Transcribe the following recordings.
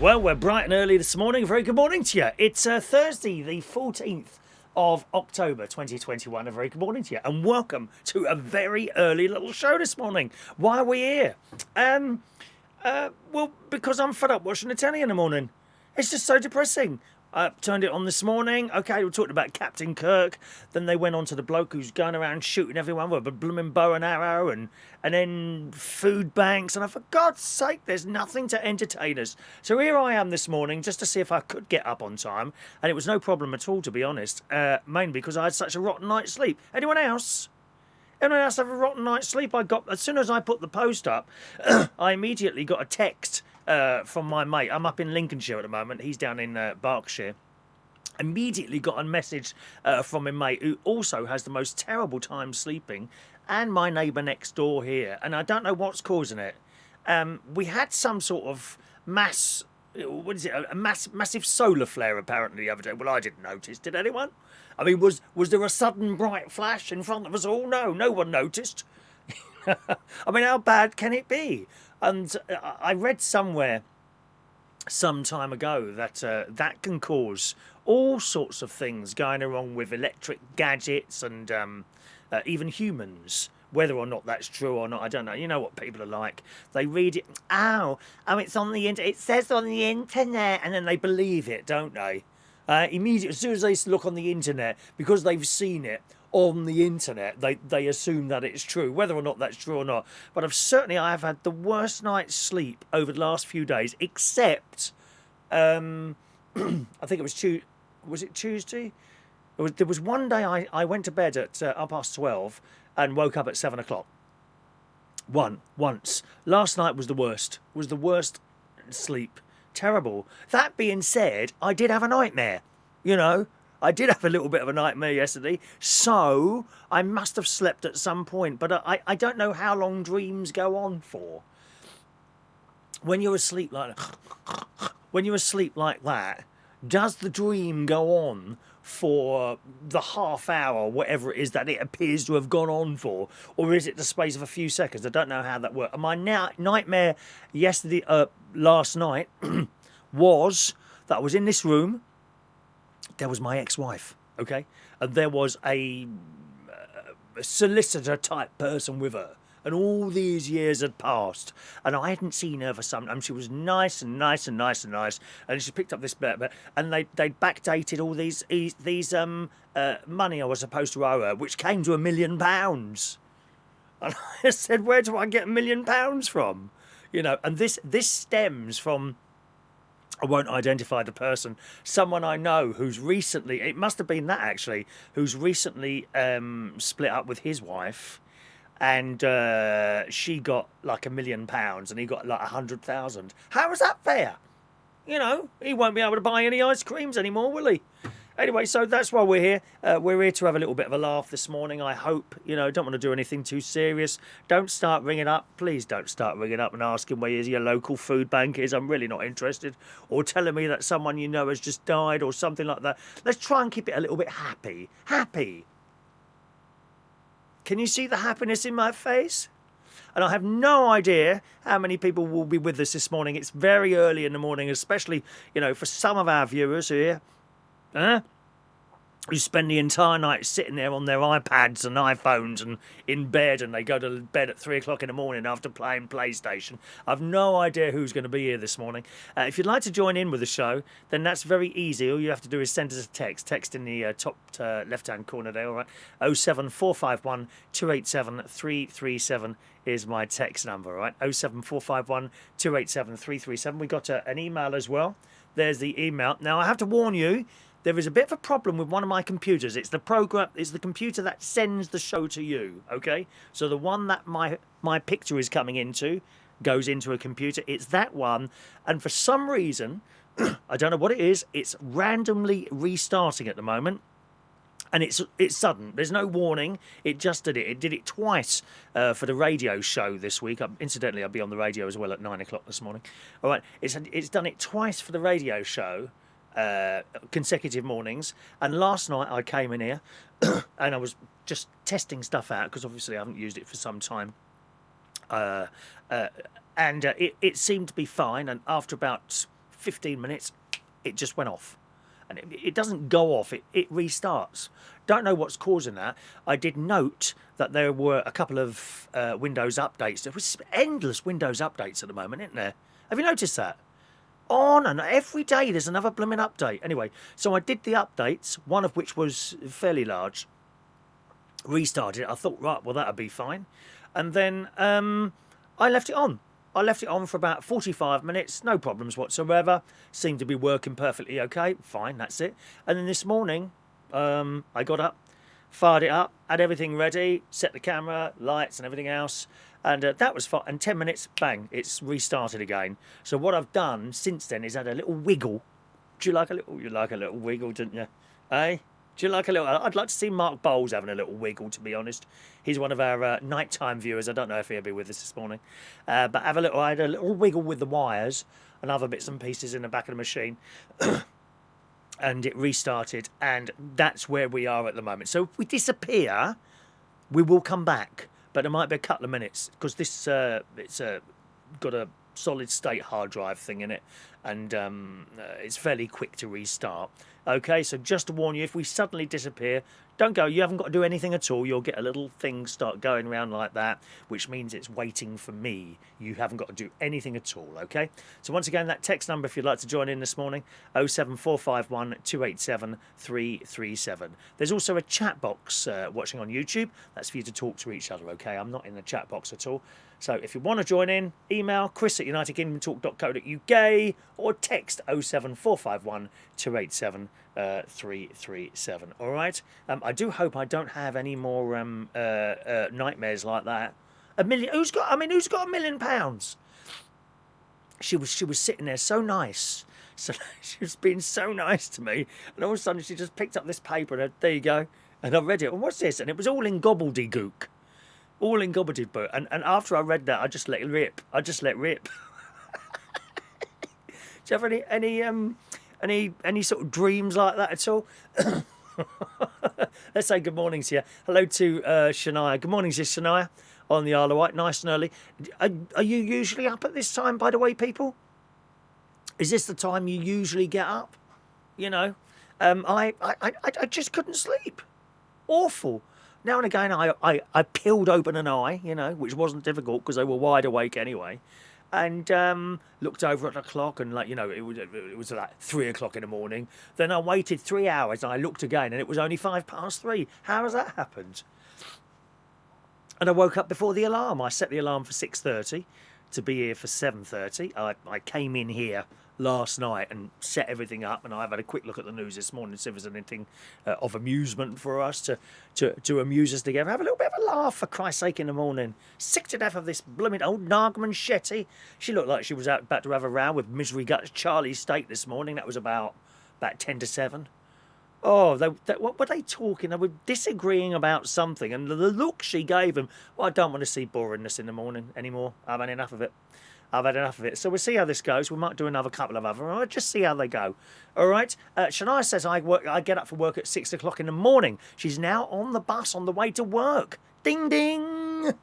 Well, we're bright and early this morning. Very good morning to you. It's Thursday, the 14th of October 2021. A very good morning to you, and welcome to a very early little show this morning. Why are we here? Well, because I'm fed up watching the telly in the morning. It's just so depressing. I turned it on this morning. Okay, we talked about Captain Kirk. Then they went on to the bloke who's going around shooting everyone with a blooming bow and arrow, and then food banks. And for God's sake, there's nothing to entertain us. So here I am this morning just to see if I could get up on time. And it was no problem at all, to be honest. Mainly because I had such a rotten night's sleep. Anyone else? Anyone else have a rotten night's sleep? As soon as I put the post up, I immediately got a text from my mate. I'm up in Lincolnshire at the moment. He's down in Berkshire. Immediately got a message from my mate, who also has the most terrible time sleeping, and my neighbour next door here. And I don't know what's causing it. We had some sort of massive solar flare apparently the other day. Well, I didn't notice. Did anyone? I mean, was there a sudden bright flash in front of us all? No one noticed. I mean, how bad can it be? And I read somewhere some time ago that that can cause all sorts of things going wrong with electric gadgets and even humans. Whether or not that's true or not, I don't know. You know what people are like. They read it, it's on the internet. It says on the internet, and then they believe it, don't they? Immediately, as soon as they look on the internet, because they've seen it on the internet, they assume that it's true, whether or not that's true or not. But I have had the worst night's sleep over the last few days, except I think it was Tuesday. Was it Tuesday? There was one day I went to bed at 12:30 and woke up at 7 o'clock. Once. Last night was the worst. Was the worst sleep. Terrible. That being said, I did have a nightmare. You know, I did have a little bit of a nightmare yesterday, so I must have slept at some point. But I don't know how long dreams go on for. When you're asleep like that, does the dream go on for the half hour, whatever it is that it appears to have gone on for, or is it the space of a few seconds? I don't know how that works. And my nightmare last night, was that I was in this room. There was my ex-wife, okay, and there was a solicitor type person with her. And all these years had passed, and I hadn't seen her for some time. She was nice, and she picked up this bit, and they backdated all these money I was supposed to owe her, which came to £1 million. And I said, where do I get £1 million from? You know, and this stems from, I won't identify the person, someone I know who's recently, it must have been that actually, who's recently split up with his wife. And she got like £1 million and he got like 100,000. How is that fair? You know, he won't be able to buy any ice creams anymore, will he? Anyway, so that's why we're here. We're here to have a little bit of a laugh this morning, I hope. You know, don't want to do anything too serious. Don't start ringing up. Please don't start ringing up and asking where your local food bank is. I'm really not interested. Or telling me that someone you know has just died or something like that. Let's try and keep it a little bit happy. Happy. Can you see the happiness in my face? And I have no idea how many people will be with us this morning. It's very early in the morning, especially, you know, for some of our viewers here. Who spend the entire night sitting there on their iPads and iPhones and in bed, and they go to bed at 3 o'clock in the morning after playing PlayStation. I've no idea who's going to be here this morning. If you'd like to join in with the show, then that's very easy. All you have to do is send us a text. Text in the top left-hand corner there, all right? 07451 287 337 is my text number, all right? 07451 287 337. We got an email as well. There's the email. Now, I have to warn you, there is a bit of a problem with one of my computers. It's the computer that sends the show to you, okay? So the one that my picture is coming into goes into a computer. It's that one, and for some reason, I don't know what it is, it's randomly restarting at the moment. And it's sudden. There's no warning. It just did it. It did it twice for the radio show this week. Incidentally, I'll be on the radio as well at 9 o'clock this morning. All right, it's done it twice for the radio show, consecutive mornings. And last night I came in here and I was just testing stuff out because obviously I haven't used it for some time. And it seemed to be fine. And after about 15 minutes, it just went off. And it doesn't go off, it restarts. Don't know what's causing that. I did note that there were a couple of Windows updates. There was endless Windows updates at the moment, isn't there? Have you noticed that? On and every day there's another blooming update. Anyway, so I did the updates, one of which was fairly large. Restarted it. I thought, right, well, that'll be fine. And then I left it on. I left it on for about 45 minutes, no problems whatsoever. Seemed to be working perfectly okay. Fine, that's it. And then this morning, I got up, fired it up, had everything ready, set the camera, lights and everything else. And that was fine. And 10 minutes, bang, it's restarted again. So what I've done since then is had a little wiggle. Do you like a little? You like a little wiggle, didn't you? Eh? Do you like a little? I'd like to see Mark Bowles having a little wiggle, to be honest. He's one of our nighttime viewers. I don't know if he'll be with us this morning. But I had a little wiggle with the wires and other bits and pieces in the back of the machine. And it restarted. And that's where we are at the moment. So if we disappear, we will come back. But it might be a couple of minutes because this it's got a solid state hard drive thing in it. And it's fairly quick to restart. Okay, so just to warn you, if we suddenly disappear, don't go. You haven't got to do anything at all. You'll get a little thing start going around like that, which means it's waiting for me. You haven't got to do anything at all, okay? So once again, that text number, if you'd like to join in this morning, 07451 287 337. There's also a chat box watching on YouTube. That's for you to talk to each other, okay? I'm not in the chat box at all. So if you want to join in, email chris@unitedkingdomtalk.co.uk or text 07451 287 337. All right. I do hope I don't have any more nightmares like that. A million. Who's got £1 million? She was sitting there so nice. So she was being so nice to me, and all of a sudden she just picked up this paper and there you go. And I read it. And what's this? And it was all in gobbledygook. All in gobbledygook. And after I read that, I just let rip. Do you have any sort of dreams like that at all? Let's say good morning to you. Hello to Shania. Good morning to Shania on the Isle of Wight. Nice and early. Are you usually up at this time, by the way, people? Is this the time you usually get up? You know, I just couldn't sleep. Awful. Now and again, I peeled open an eye, you know, which wasn't difficult because they were wide awake anyway. And looked over at the clock and, like, you know, it was like 3 o'clock in the morning. Then I waited 3 hours and I looked again and it was only 3:05. How has that happened? And I woke up before the alarm. I set the alarm for 6:30 to be here for 7:30. I came in here last night and set everything up, and I've had a quick look at the news this morning to see if there's anything of amusement for us to amuse us together. Have a little bit of a laugh, for Christ's sake, in the morning. Sick to death of this blooming old Nargman Shetty. She looked like she was about to have a row with Misery Guts Charlie State this morning. That was about 10 to 7. Oh, what were they talking? They were disagreeing about something, and the look she gave him. Well, I don't want to see boringness in the morning anymore. I've had enough of it. So we'll see how this goes. We might do another couple of other. I'll just see how they go. All right. Shania says I get up for work at 6 o'clock in the morning. She's now on the bus on the way to work. Ding ding.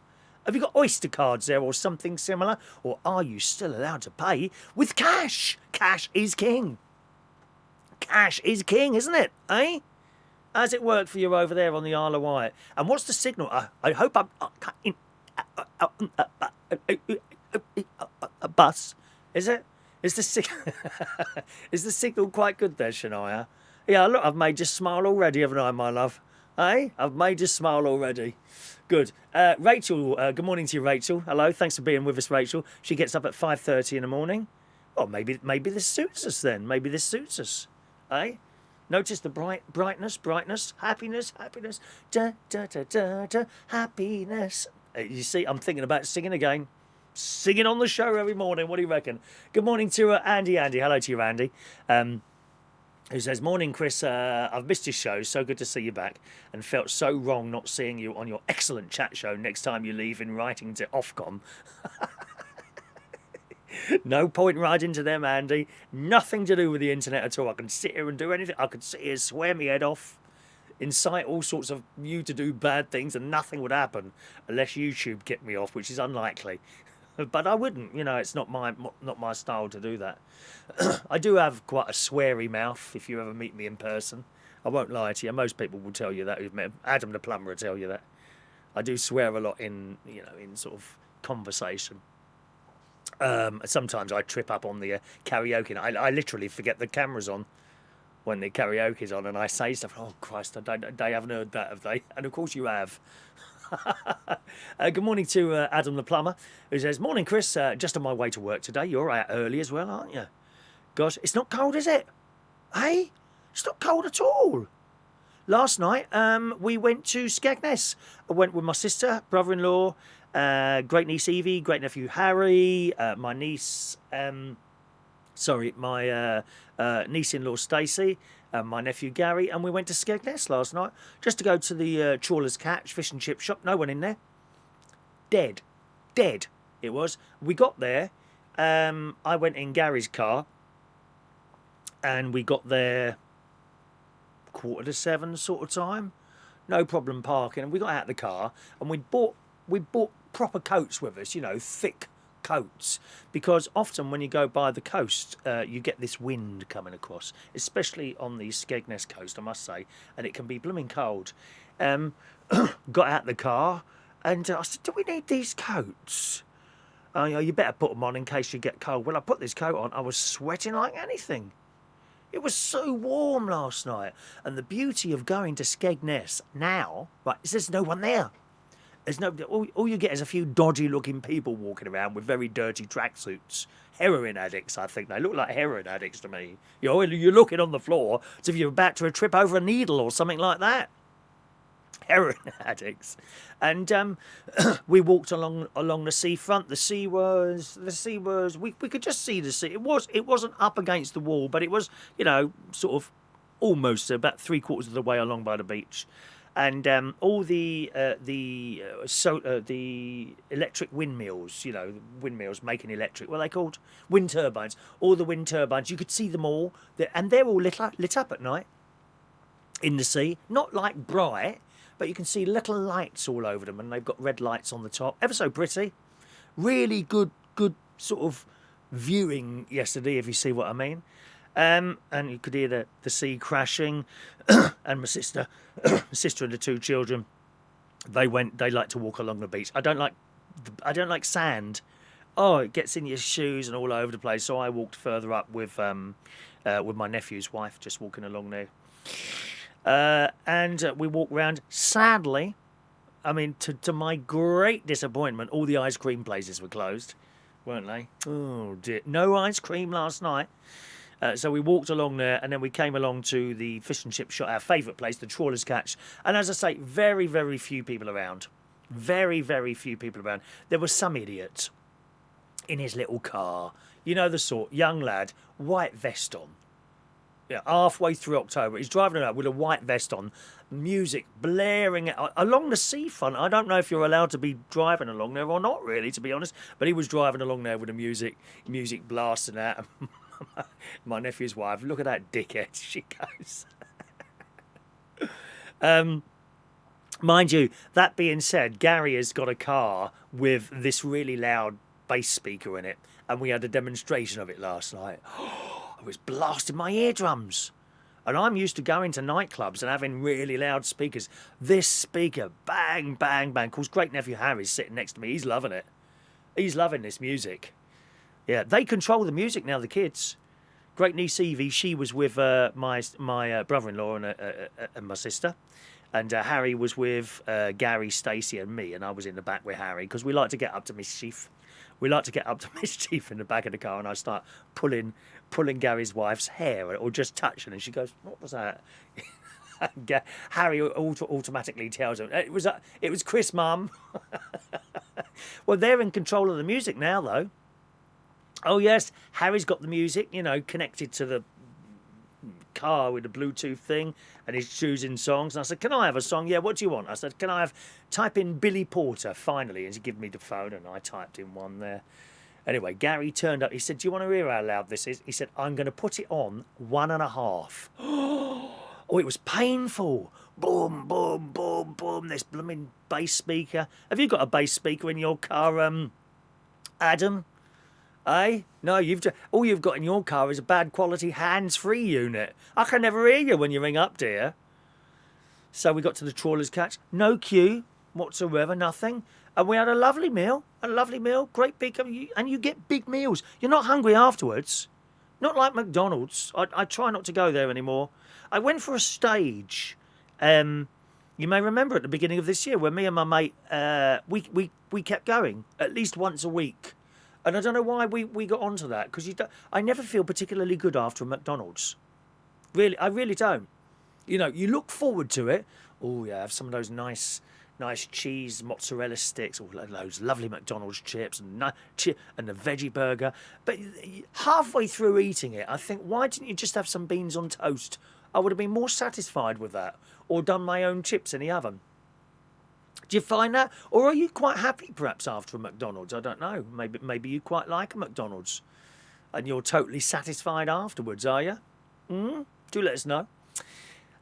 Have you got Oyster cards there or something similar? Or are you still allowed to pay with cash? Cash is king. Cash is king, isn't it? Eh? How's it work for you over there on the Isle of Wight? And what's the signal? I hope I'm a bus. Is it? Is the signal quite good there, Shania? Yeah, look, I've made you smile already, haven't I, my love? Eh? I've made you smile already. Good. Rachel, good morning to you, Rachel. Hello, thanks for being with us, Rachel. She gets up at 5:30 in the morning. Oh, maybe this suits us then. Maybe this suits us. Eh? Notice the brightness, happiness, da da da da da, happiness. You see, I'm thinking about singing again. Singing on the show every morning. What do you reckon? Good morning to Andy. Hello to you, Andy. Who says, morning, Chris. I've missed your show. So good to see you back. And felt so wrong not seeing you on your excellent chat show next time you leave in writing to Ofcom. No point writing to them, Andy. Nothing to do with the internet at all. I can sit here and do anything. I could sit here, swear me head off, incite all sorts of you to do bad things, and nothing would happen unless YouTube kicked me off, which is unlikely. But I wouldn't, it's not my style to do that. I do have quite a sweary mouth if you ever meet me in person. I won't lie to you. Most people will tell you that who've met Adam the plumber will tell you that. I do swear a lot in sort of conversation. Sometimes I trip up on the karaoke. And I literally forget the camera's on when the karaoke's on, and I say stuff. Oh Christ, they haven't heard that, have they? And of course you have. Good morning to Adam the plumber, who says, "Morning, Chris. Just on my way to work today. You're out early as well, aren't you? Gosh, it's not cold, is it? Hey, it's not cold at all." Last night, we went to Skegness. I went with my sister, brother-in-law, great niece Evie, great nephew Harry, my niece, my niece-in-law Stacey, my nephew Gary, and we went to Skegness last night just to go to the Trawler's Catch fish and chip shop. No one in there. Dead. It was. We got there. I went in Gary's car, and we got there 6:45 sort of time. No problem parking, and we got out of the car and we bought proper coats with us, thick coats, because often when you go by the coast you get this wind coming across, especially on the Skegness coast, I must say, and it can be blooming cold. Got out of the car and I said, "Do we need these coats?" You better put them on in case you get cold. Well, I put this coat on. I was sweating like anything. It was so warm last night. And the beauty of going to Skegness now, right, is there's no one there. There's no. All you get is a few dodgy-looking people walking around with very dirty tracksuits. Heroin addicts, I think. They look like heroin addicts to me. You're looking on the floor as if you're about to trip over a needle or something like that. Heroin addicts. And we walked along the seafront. The sea was we could just see the sea. It wasn't up against the wall, but it was, sort of almost about 3/4 of the way along by the beach. And all the electric windmills, windmills making electric, what are they called? Wind turbines. All the wind turbines, you could see them all, and they're all lit up at night in the sea. Not like bright, but you can see little lights all over them, and they've got red lights on the top. Ever so pretty. Really good sort of viewing yesterday, if you see what I mean. And you could hear the sea crashing. And my sister and the two children, they like to walk along the beach. I don't like sand. Oh, it gets in your shoes and all over the place. So I walked further up with my nephew's wife, just walking along there. And we walked round. Sadly, I mean, to my great disappointment, all the ice cream places were closed, weren't they? Oh dear, no ice cream last night. So we walked along there, and then we came along to the fish and chip shop, our favourite place, the Trawler's Catch. And as I say, very, very few people around. Very, very few people around. There was some idiot in his little car. You know the sort, young lad, white vest on. Yeah, halfway through October, he's driving around with a white vest on, music blaring along the seafront. I don't know if you're allowed to be driving along there or not, really, to be honest. But he was driving along there with the music blasting out. My nephew's wife, "Look at that dickhead," she goes. Mind you, that being said, Gary has got a car with this really loud bass speaker in it, and we had a demonstration of it last night. It was blasting my eardrums. And I'm used to going to nightclubs and having really loud speakers. This speaker, bang, bang, bang. Of course, great nephew Harry's sitting next to me. He's loving it. He's loving this music. Yeah, they control the music now, the kids. Great niece Evie, she was with my brother-in-law and my sister. And Harry was with Gary, Stacey and me. And I was in the back with Harry because we like to get up to mischief. We like to get up to mischief in the back of the car, and I start pulling Gary's wife's hair or just touching, and she goes, "What was that?" Harry automatically tells her, It was Chris, Mum." Well, they're in control of the music now, though. Oh yes, Harry's got the music, connected to the car with a Bluetooth thing, and he's choosing songs. And I said, "Can I have a song?" "Yeah, what do you want?" I said, "Can I type in Billy Porter?" Finally, and he gave me the phone, and I typed in one there. Anyway, Gary turned up. He said, "Do you want to hear how loud this is?" He said, "I'm going to put it on 1.5." Oh, it was painful. Boom, boom, boom, boom. This blooming bass speaker. Have you got a bass speaker in your car, Adam? Eh? No, all you've got in your car is a bad quality hands-free unit. I can never hear you when you ring up, dear. So we got to the trawler's catch. No queue whatsoever, nothing. And we had a lovely meal. Great big, and you get big meals. You're not hungry afterwards. Not like McDonald's. I try not to go there anymore. I went for a stage. You may remember at the beginning of this year when me and my mate, we kept going at least once a week. And I don't know why we got onto that, because I never feel particularly good after a McDonald's. Really, I really don't. You know, you look forward to it. Oh, yeah, have some of those nice cheese mozzarella sticks, or those lovely McDonald's chips, and the veggie burger. But halfway through eating it, I think, why didn't you just have some beans on toast? I would have been more satisfied with that, or done my own chips in the oven. Do you find that? Or are you quite happy perhaps after a McDonald's? I don't know. Maybe you quite like a McDonald's and you're totally satisfied afterwards, are you? Do let us know.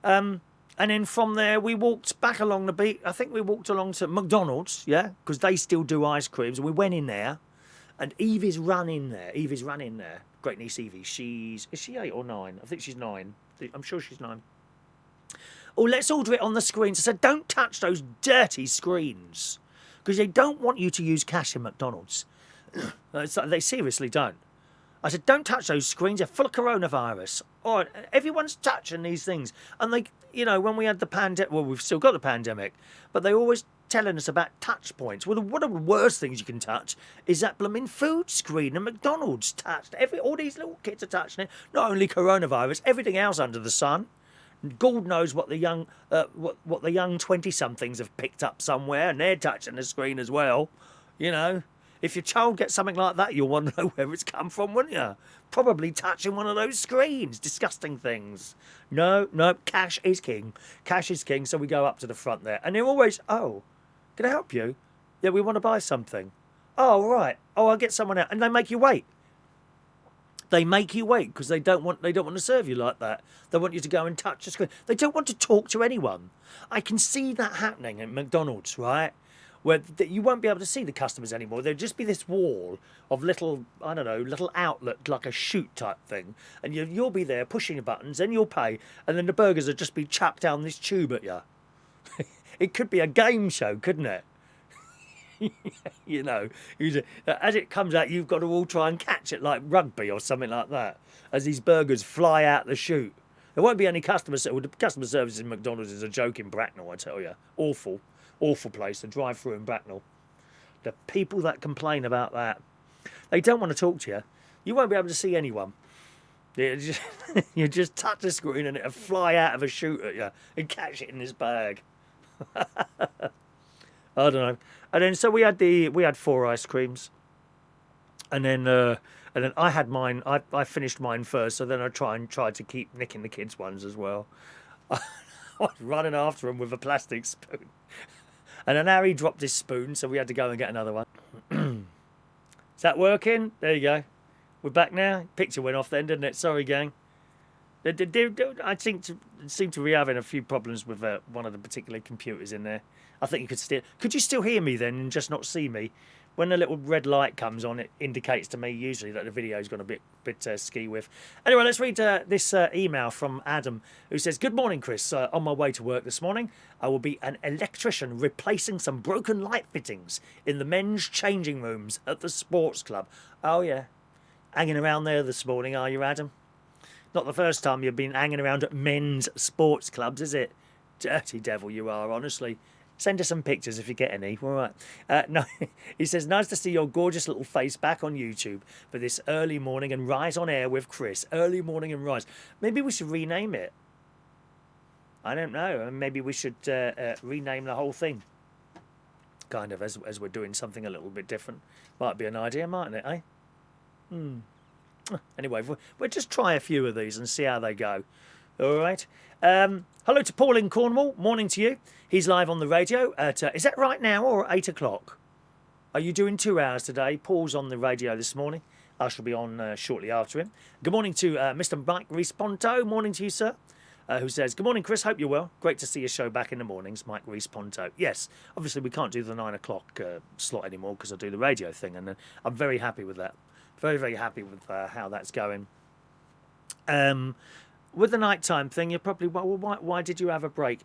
And then from there we walked back along the beach. I think we walked along to McDonald's, yeah, because they still do ice creams. And we went in there and Evie's run in there. Great niece Evie. Is she 8 or 9? I think she's 9. I'm sure she's 9. Oh, let's order it on the screen. So I said, don't touch those dirty screens, because they don't want you to use cash in McDonald's. They seriously don't. I said, don't touch those screens. They're full of coronavirus. Or everyone's touching these things. And they, you know, when we had the pandemic, well, we've still got the pandemic, but they always telling us about touch points. Well, one of the worst things you can touch is that blooming food screen at McDonald's touched. All these little kids are touching it. Not only coronavirus, everything else under the sun. God knows what the young 20-somethings have picked up somewhere, and they're touching the screen as well. You know, if your child gets something like that, you'll want to know where it's come from, wouldn't you? Probably touching one of those screens. Disgusting things. No, cash is king. Cash is king, so we go up to the front there. And they're always, oh, can I help you? Yeah, we want to buy something. Oh, right. Oh, I'll get someone out. And they make you wait. They make you wait because they don't want to serve you like that. They want you to go and touch the screen. They don't want to talk to anyone. I can see that happening at McDonald's, right? Where you won't be able to see the customers anymore. There'll just be this wall of little outlet, like a chute type thing. And you'll be there pushing your buttons, then you'll pay, and then the burgers will just be chucked down this tube at you. It could be a game show, couldn't it? You know, as it comes out, you've got to all try and catch it like rugby or something like that, as these burgers fly out the chute. There won't be any customer service. The customer service in McDonald's is a joke in Bracknell, I tell you. Awful place to drive through in Bracknell. The people that complain about that, they don't want to talk to you. You won't be able to see anyone. You just touch the screen and it'll fly out of a chute at you and catch it in this bag. I don't know. And then so we had 4 ice creams, and then I had mine. I finished mine first, so then I tried to keep nicking the kids' ones as well. I was running after them with a plastic spoon, and then Harry dropped his spoon, so we had to go and get another one. Is that working? There you go. We're back now. Picture went off then, didn't it? Sorry, gang. I seem to be having a few problems with one of the particular computers in there. I think could you still hear me then and just not see me? When the little red light comes on, it indicates to me usually that the video's gone a bit ski with. Anyway, let's read this email from Adam, who says, "Good morning, Chris. On my way to work this morning, I will be an electrician replacing some broken light fittings in the men's changing rooms at the sports club." Oh yeah, hanging around there this morning, are you, Adam? Not the first time you've been hanging around at men's sports clubs, is it? Dirty devil you are, honestly. Send us some pictures if you get any. All right. No, he says, "Nice to see your gorgeous little face back on YouTube for this early morning and rise on air with Chris." Early morning and rise. Maybe we should rename it. I don't know. Maybe we should rename the whole thing. Kind of as we're doing something a little bit different. Might be an idea, mightn't it, eh? Anyway, we'll just try a few of these and see how they go. All right. Hello to Paul in Cornwall. Morning to you. He's live on the radio at, is that right now or at 8 o'clock? Are you doing 2 hours today? Paul's on the radio this morning. I shall be on shortly after him. Good morning to Mr. Mike Responto. Morning to you, sir. who says, "Good morning, Chris. Hope you're well. Great to see your show back in the mornings." Mike Reese-Ponto. Yes, obviously we can't do the 9 o'clock slot anymore because I do the radio thing, and I'm very happy with that. Very, very happy with how that's going. With the nighttime thing, you're probably, well, why did you have a break?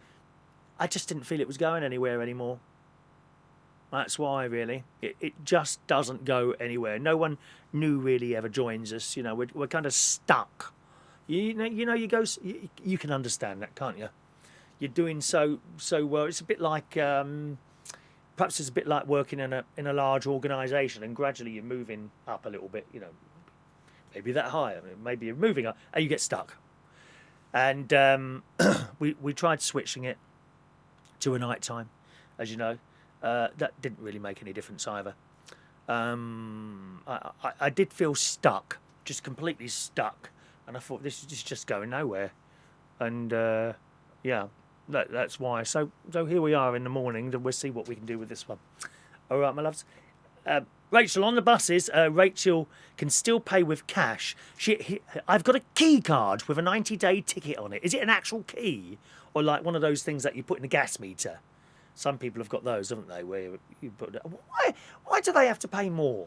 I just didn't feel it was going anywhere anymore. That's why, really. It just doesn't go anywhere. No one new really ever joins us. You know, we're kind of stuck. You can understand that, can't you? You're doing so well. It's a bit like, perhaps it's a bit like working in a large organisation, and gradually you're moving up a little bit. You know, maybe that high. Maybe you're moving up, and you get stuck. And we tried switching it to a night time, as you know. That didn't really make any difference either. I did feel stuck, just completely stuck, and I thought this is just going nowhere. And yeah, that's why. So here we are in the morning. We'll see what we can do with this one. All right, my loves. Rachel, on the buses, Rachel can still pay with cash. I've got a key card with a 90-day ticket on it. Is it an actual key, or like one of those things that you put in a gas meter? Some people have got those, haven't they? Where you put. Why do they have to pay more?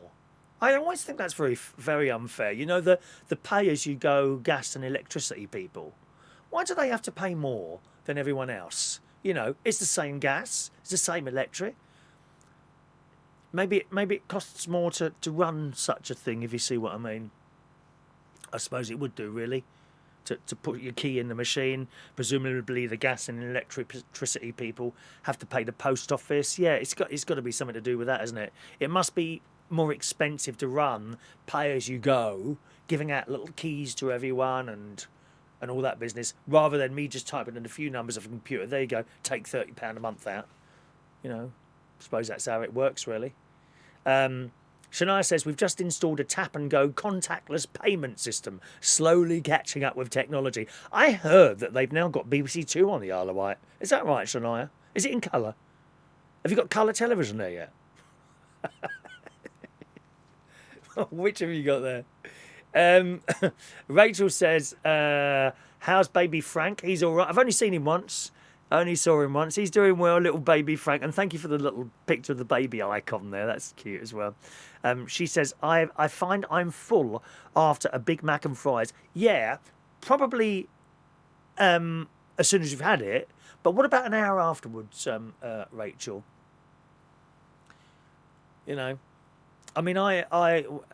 I always think that's very unfair. You know, the pay-as-you-go gas and electricity people. Why do they have to pay more than everyone else? You know, it's the same gas, it's the same electric. Maybe it costs more to run such a thing, if you see what I mean. I suppose it would do, really. To put your key in the machine. Presumably the gas and electricity people have to pay the post office. Yeah, it's got to be something to do with that, isn't it? It must be more expensive to run pay as you go, giving out little keys to everyone and all that business, rather than me just typing in a few numbers of a computer. There you go, take £30 a month out. You know, I suppose that's how it works, really. Shania says, we've just installed a tap-and-go contactless payment system, slowly catching up with technology. I heard that they've now got BBC Two on the Isle of Wight. Is that right, Shania? Is it in colour? Have you got colour television there yet? Which have you got there? Rachel says, how's baby Frank? He's all right. I've only seen him once. I only saw him once. He's doing well, little baby Frank. And thank you for the little picture of the baby icon there. That's cute as well. She says, I find I'm full after a Big Mac and fries. Yeah, probably as soon as you've had it. But what about an hour afterwards, Rachel? You know, I mean,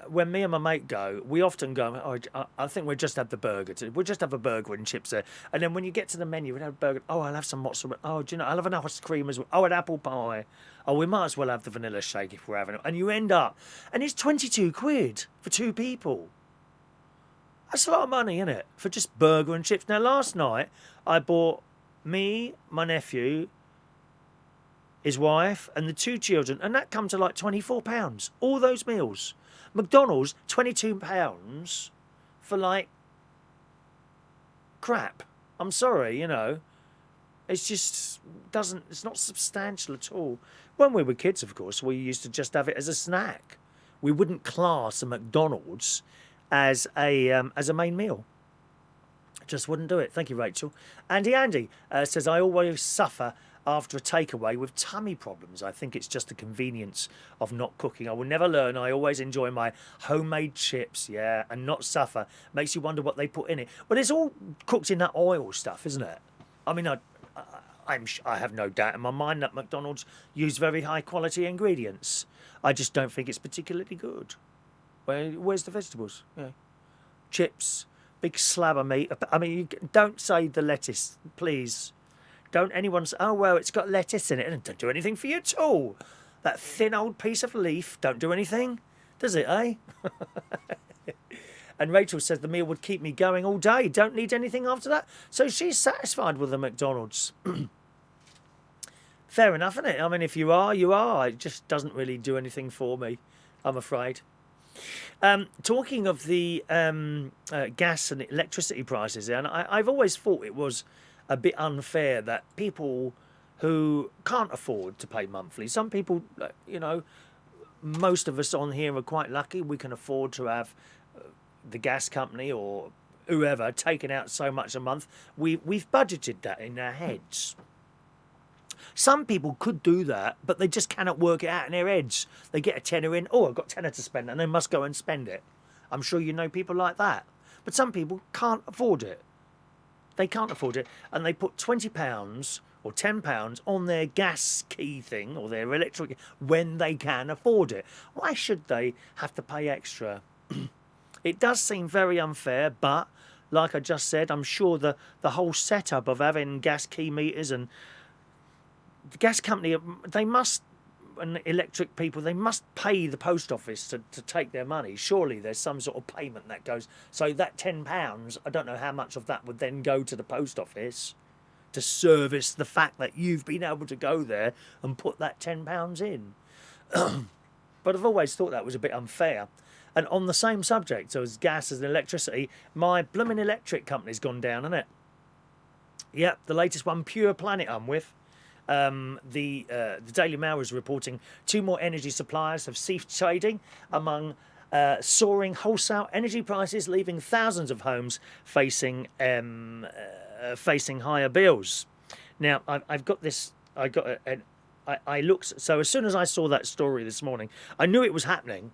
when me and my mate go, we often go, I think we'll just have the burger. We'll just have a burger and chips there. And then when you get to the menu, we'll have a burger. Oh, I'll have some mozzarella. Oh, do you know, I'll have an ice cream as well. Oh, an apple pie. Oh, we might as well have the vanilla shake if we're having it. And you end up, and it's 22 quid for 2 people. That's a lot of money, isn't it? For just burger and chips. Now, last night, I bought me, my nephew, his wife, and the 2 children, and that come to like £24. All those meals. McDonald's, £22 for like crap. I'm sorry, you know. It's just it's not substantial at all. When we were kids, of course, we used to just have it as a snack. We wouldn't class a McDonald's as a main meal. Just wouldn't do it. Thank you, Rachel. Andy says, I always suffer after a takeaway with tummy problems. I think it's just the convenience of not cooking. I will never learn. I always enjoy my homemade chips, yeah, and not suffer. Makes you wonder what they put in it. Well, it's all cooked in that oil stuff, isn't it? I mean, I have no doubt in my mind that McDonald's use very high quality ingredients. I just don't think it's particularly good. Where's the vegetables? Yeah. Chips, big slab of meat. I mean, don't say the lettuce, please. Don't anyone say, oh, well, it's got lettuce in it. And don't do anything for you at all. That thin old piece of leaf, don't do anything. Does it, eh? And Rachel says the meal would keep me going all day. Don't need anything after that. So she's satisfied with the McDonald's. Fair enough, isn't it? I mean, if you are, you are. It just doesn't really do anything for me, I'm afraid. Talking of the gas and electricity prices, and I've always thought it was a bit unfair that people who can't afford to pay monthly, some people, you know, most of us on here are quite lucky. We can afford to have the gas company or whoever taking out so much a month. We've budgeted that in our heads. Some people could do that, but they just cannot work it out in their heads. They get a tenner in, oh, I've got tenner to spend, and they must go and spend it. I'm sure you know people like that. But some people can't afford it. They can't afford it, and they put £20 or £10 on their gas key thing or their electric when they can afford it. Why should they have to pay extra? It does seem very unfair, but like I just said, I'm sure the whole setup of having gas key meters and the gas company, they must, and electric people, they must pay the post office to take their money. Surely there's some sort of payment that goes. So that £10, I don't know how much of that would then go to the post office to service the fact that you've been able to go there and put that £10 in. But I've always thought that was a bit unfair. And on the same subject as gas and electricity, my blooming electric company's gone down, hasn't it? Yep, the latest one, Pure Planet, I'm with. The Daily Mail is reporting 2 more energy suppliers have ceased trading among soaring wholesale energy prices, leaving thousands of homes facing higher bills. Now, I've got this. I looked. So as soon as I saw that story this morning, I knew it was happening.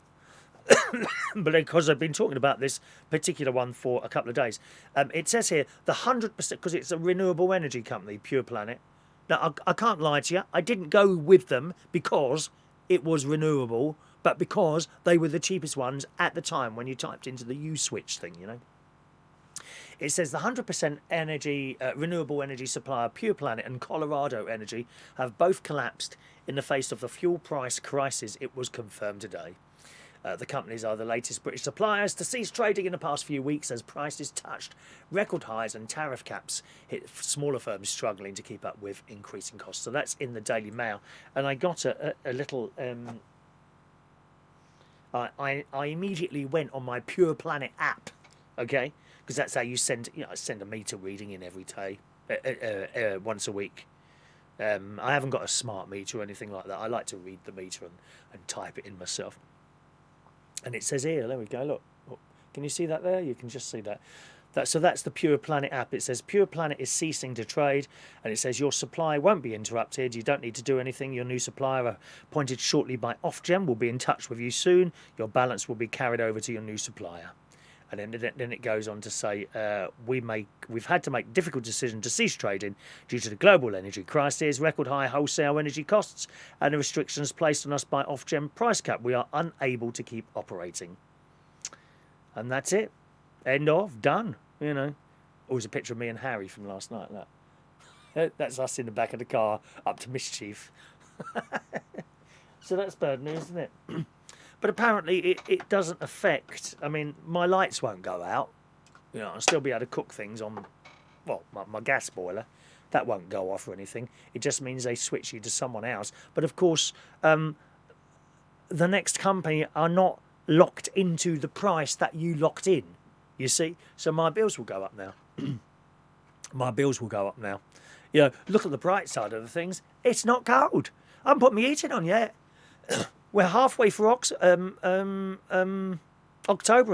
But because I've been talking about this particular one for a couple of days, it says here the 100%, because it's a renewable energy company, Pure Planet. Now, I can't lie to you. I didn't go with them because it was renewable, but because they were the cheapest ones at the time when you typed into the U-switch thing, you know. It says the 100% energy, renewable energy supplier Pure Planet and Colorado Energy have both collapsed in the face of the fuel price crisis. It was confirmed today. The companies are the latest British suppliers to cease trading in the past few weeks as prices touched record highs and tariff caps hit smaller firms struggling to keep up with increasing costs. So that's in the Daily Mail. And I got a little... I immediately went on my Pure Planet app, okay? Because that's how you send... I send a meter reading in every day, once a week. I haven't got a smart meter or anything like that. I like to read the meter and type it in myself. And it says here, there we go, look. Can you see that there? You can just see that. So that's the Pure Planet app. It says Pure Planet is ceasing to trade, and it says your supply won't be interrupted. You don't need to do anything. Your new supplier, appointed shortly by Ofgem, will be in touch with you soon. Your balance will be carried over to your new supplier. And then it goes on to say, we've had to make difficult decision to cease trading due to the global energy crisis, record high wholesale energy costs, and the restrictions placed on us by Ofgem price cap. We are unable to keep operating. And that's it. End of. Done. You know. Always a picture of me and Harry from last night. That. That's us in the back of the car, up to mischief. So that's bad news, isn't it? But apparently it doesn't affect... I mean, my lights won't go out. You know, I'll still be able to cook things on, well, my gas boiler. That won't go off or anything. It just means they switch you to someone else. But, of course, the next company are not locked into the price that you locked in, you see. So my bills will go up now. My bills will go up now. You know, look at the bright side of the things. It's not cold. I haven't put my heating on yet. We're halfway through October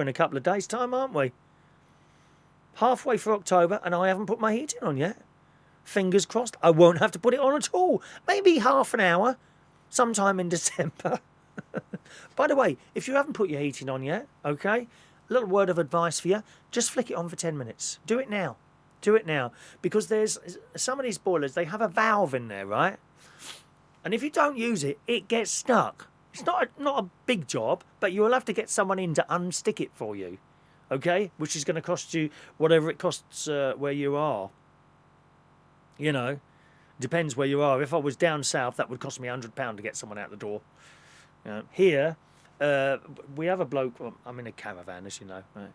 in a couple of days' time, aren't we? Halfway through October, and I haven't put my heating on yet. Fingers crossed, I won't have to put it on at all. Maybe half an hour, sometime in December. By the way, if you haven't put your heating on yet, okay, a little word of advice for you, just flick it on for 10 minutes. Do it now. Do it now. Because there's some of these boilers, they have a valve in there, right? And if you don't use it, it gets stuck. It's not a big job, but you'll have to get someone in to unstick it for you, okay? Which is going to cost you whatever it costs where you are. You know, depends where you are. If I was down south, that would cost me £100 to get someone out the door. Here, we have a bloke. Well, I'm in a caravan, as you know, right?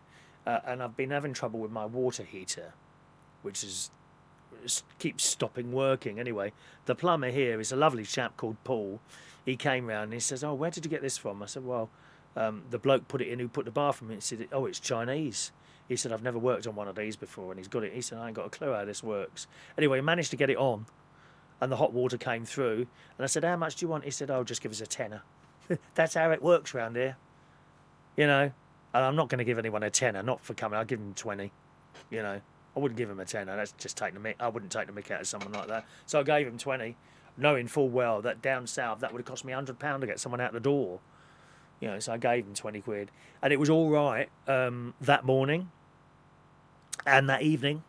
And I've been having trouble with my water heater, which keeps stopping working. Anyway, the plumber here is a lovely chap called Paul. He came round and he says, "Oh, where did you get this from?" I said, "Well, the bloke put it in who put the bathroom in." He said, "Oh, it's Chinese." He said, "I've never worked on one of these before," and he's got it. He said, "I ain't got a clue how this works." Anyway, he managed to get it on, and the hot water came through. And I said, "How much do you want?" He said, "Oh, just give us a tenner." That's how it works round here, you know. And I'm not going to give anyone a tenner, not for coming. I'll give them 20. You know, I wouldn't give him a tenner. That's just taking the mick. I wouldn't take the mick out of someone like that. So I gave him 20, knowing full well that down south that would have cost me £100 to get someone out the door. You know, so I gave him 20 quid, and it was all right that morning and that evening,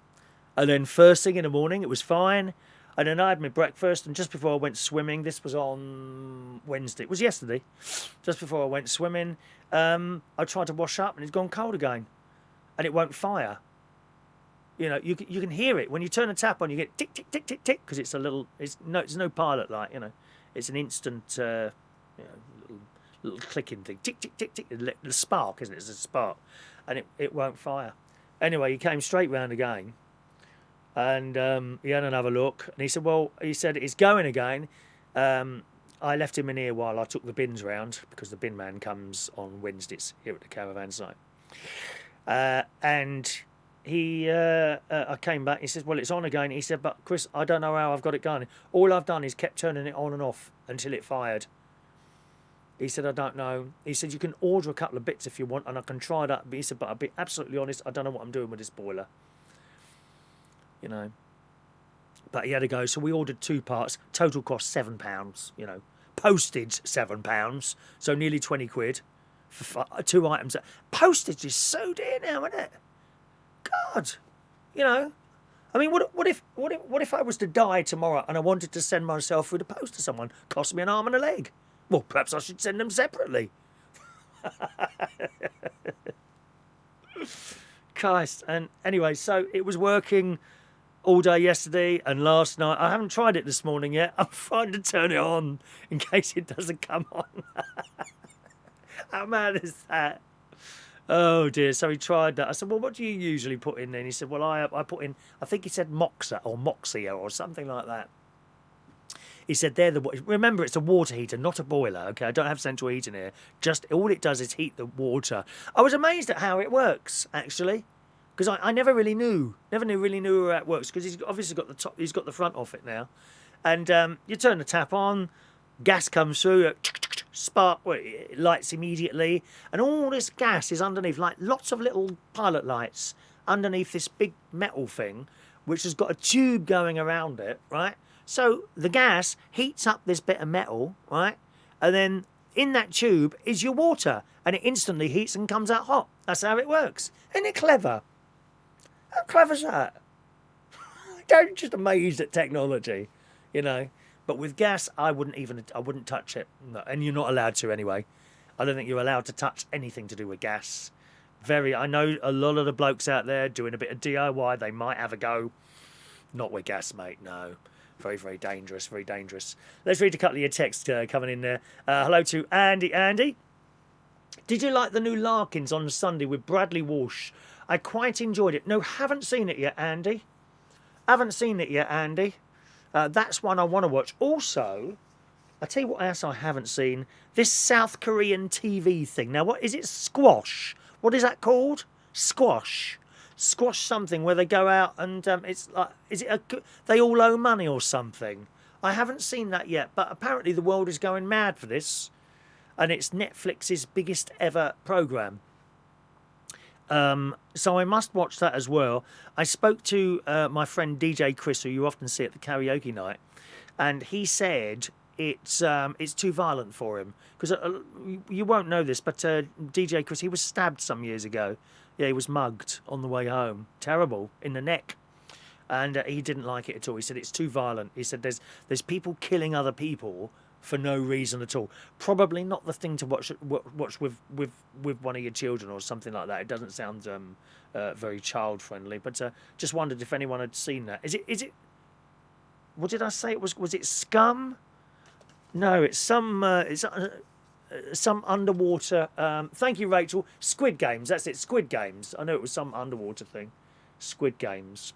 and then first thing in the morning it was fine. And then I had my breakfast, and just before I went swimming, this was on Wednesday, it was yesterday, just before I went swimming, I tried to wash up and it's gone cold again, and it won't fire. You know, you can hear it when you turn the tap on. You get tick tick tick tick tick because it's a little. It's no pilot light. You know, it's an instant. Little clicking thing. Tick tick tick tick. The spark, isn't it? It's a spark, and it won't fire. Anyway, he came straight round again, and he had another look, and he said, "Well," he said, "it's going again." I left him in here while I took the bins round because the bin man comes on Wednesdays here at the caravan site, and. I came back. He says, "Well, it's on again." He said, "But Chris, I don't know how I've got it going. All I've done is kept turning it on and off until it fired." He said, "I don't know." He said, "You can order a couple of bits if you want, and I can try that." But he said, "But I'll be absolutely honest, I don't know what I'm doing with this boiler." You know. But he had to go. So we ordered 2 parts. Total cost £7. You know, postage £7. So nearly 20 quid for 2 items. Postage is so dear now, isn't it? God, you know, I mean, what if I was to die tomorrow and I wanted to send myself through the post to someone? Cost me an arm and a leg. Well, perhaps I should send them separately. Christ. And anyway, so it was working all day yesterday and last night. I haven't tried it this morning yet. I'm trying to turn it on in case it doesn't come on. How mad is that? Oh dear, so he tried that. I said, "Well, what do you usually put in there?" And he said, "Well, I put in, I think he said Moxa or Moxia or something like that." He said, remember, it's a water heater, not a boiler, okay? I don't have central heating here. Just, all it does is heat the water. I was amazed at how it works, actually, because I never really knew, really knew how it works, because he's obviously got the top, he's got the front off it now. And you turn the tap on, gas comes through, spark, it lights immediately, and all this gas is underneath, like lots of little pilot lights underneath this big metal thing, which has got a tube going around it, right? So the gas heats up this bit of metal, right? And then in that tube is your water, and it instantly heats and comes out hot. That's how it works. Isn't it clever? How clever's that? I'm just amazed at technology, you know. But with gas, I wouldn't touch it. No, and you're not allowed to anyway. I don't think you're allowed to touch anything to do with gas. I know a lot of the blokes out there doing a bit of DIY, they might have a go. Not with gas, mate, no. Very, very dangerous, very dangerous. Let's read a couple of your texts coming in there. Hello to Andy. Andy, did you like the new Larkins on Sunday with Bradley Walsh? I quite enjoyed it. No, haven't seen it yet, Andy. Haven't seen it yet, Andy. That's one I want to watch. Also, I'll tell you what else I haven't seen. This South Korean TV thing. Now, what is it? Squash. What is that called? Squash. Squash something where they go out and it's like, they all owe money or something? I haven't seen that yet, but apparently the world is going mad for this, and it's Netflix's biggest ever programme. So I must watch that as well. I spoke to my friend DJ Chris, who you often see at the karaoke night, and he said it's too violent for him. Because you won't know this, but DJ Chris, he was stabbed some years ago. Yeah, he was mugged on the way home. Terrible, in the neck. And he didn't like it at all. He said it's too violent. He said there's people killing other people for no reason at all. Probably not the thing to watch with one of your children or something like that. It doesn't sound very child friendly. But just wondered if anyone had seen that. Is it? What did I say? Was it Scum? No, it's some underwater. Thank you, Rachel. Squid Games. That's it. Squid Games. I know it was some underwater thing. Squid Games.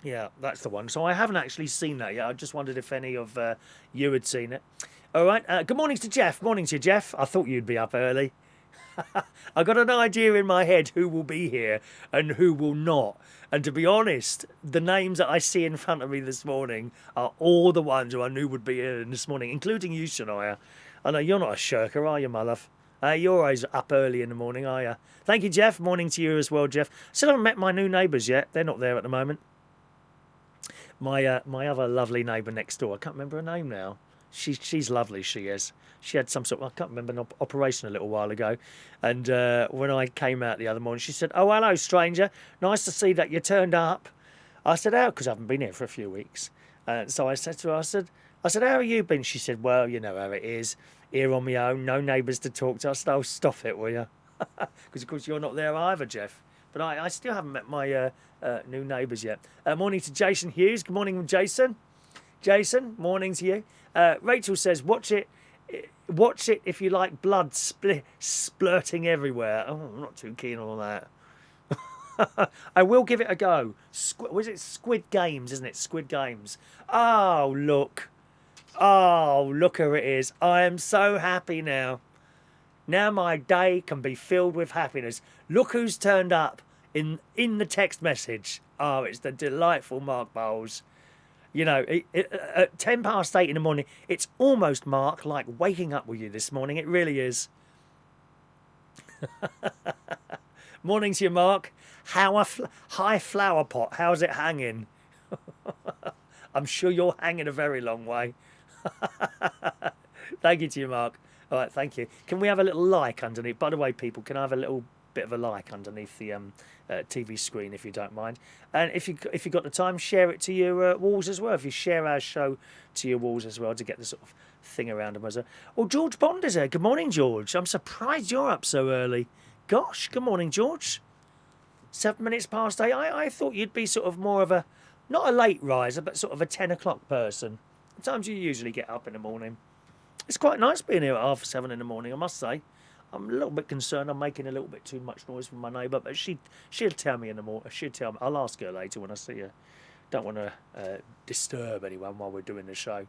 Yeah, that's the one. So I haven't actually seen that yet. I just wondered if any of you had seen it. All right. Good morning to Jeff. Morning to you, Jeff. I thought you'd be up early. I got an idea in my head who will be here and who will not. And to be honest, the names that I see in front of me this morning are all the ones who I knew would be here this morning, including you, Shania. I know you're not a shirker, are you, my love? You're always up early in the morning, are you? Thank you, Jeff. Morning to you as well, Jeff. Still haven't met my new neighbours yet. They're not there at the moment. My other lovely neighbour next door. I can't remember her name now. She's lovely. She is. She had some sort of, I can't remember, an operation a little while ago. And when I came out the other morning, she said, "Oh, hello, stranger. Nice to see that you turned up." I said, "Oh," because I haven't been here for a few weeks. So I said to her, I said, "How have you been?" She said, "Well, you know how it is. Here on my own, no neighbours to talk to." I said, "Oh, stop it, will you?" Because, of course, you're not there either, Jeff. But I still haven't met my new neighbours yet. Morning to Jason Hughes. Good morning, Jason. Jason, morning to you. Rachel says, watch it if you like blood splurting everywhere. Oh, I'm not too keen on that. I will give it a go. Was it Squid Games, isn't it? Squid Games. Oh, look. Oh, look who it is. I am so happy now. Now my day can be filled with happiness. Look who's turned up in the text message. Oh, it's the delightful Mark Bowles. You know, at 8 in the morning, it's almost, Mark, like waking up with you this morning. It really is. Morning to you, Mark. How a high flower pot. How's it hanging? I'm sure you're hanging a very long way. Thank you to you, Mark. All right, thank you. Can we have a little like underneath? By the way, people, can I have a little bit of a like underneath the TV screen, if you don't mind? And if you got the time, share it to your walls as well. If you share our show to your walls as well, to get the sort of thing around them as well. Well, George Bond is here. Good morning, George. I'm surprised you're up so early. Gosh, good morning, George. 7 minutes past 8. I thought you'd be sort of more of a, not a late riser, but sort of a 10 o'clock person. What times do you usually get up in the morning? It's quite nice being here at 6:30 in the morning, I must say. I'm a little bit concerned I'm making a little bit too much noise from my neighbour, but she'll tell me in the morning. She'll tell me. I'll ask her later when I see her. Don't want to disturb anyone while we're doing the show.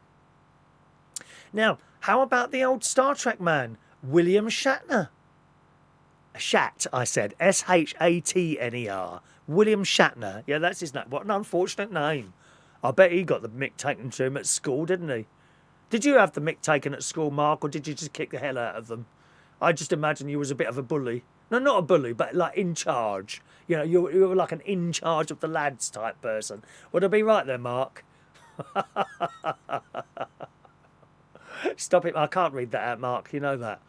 Now, how about the old Star Trek man, William Shatner? Shat, I said. Shatner. William Shatner. Yeah, that's his name. What an unfortunate name. I bet he got the mick taken to him at school, didn't he? Did you have the mick taken at school, Mark, or did you just kick the hell out of them? I just imagine you was a bit of a bully. No, not a bully, but like in charge. You know, you were like an in charge of the lads type person. Would I be right there, Mark? Stop it. I can't read that out, Mark. You know that.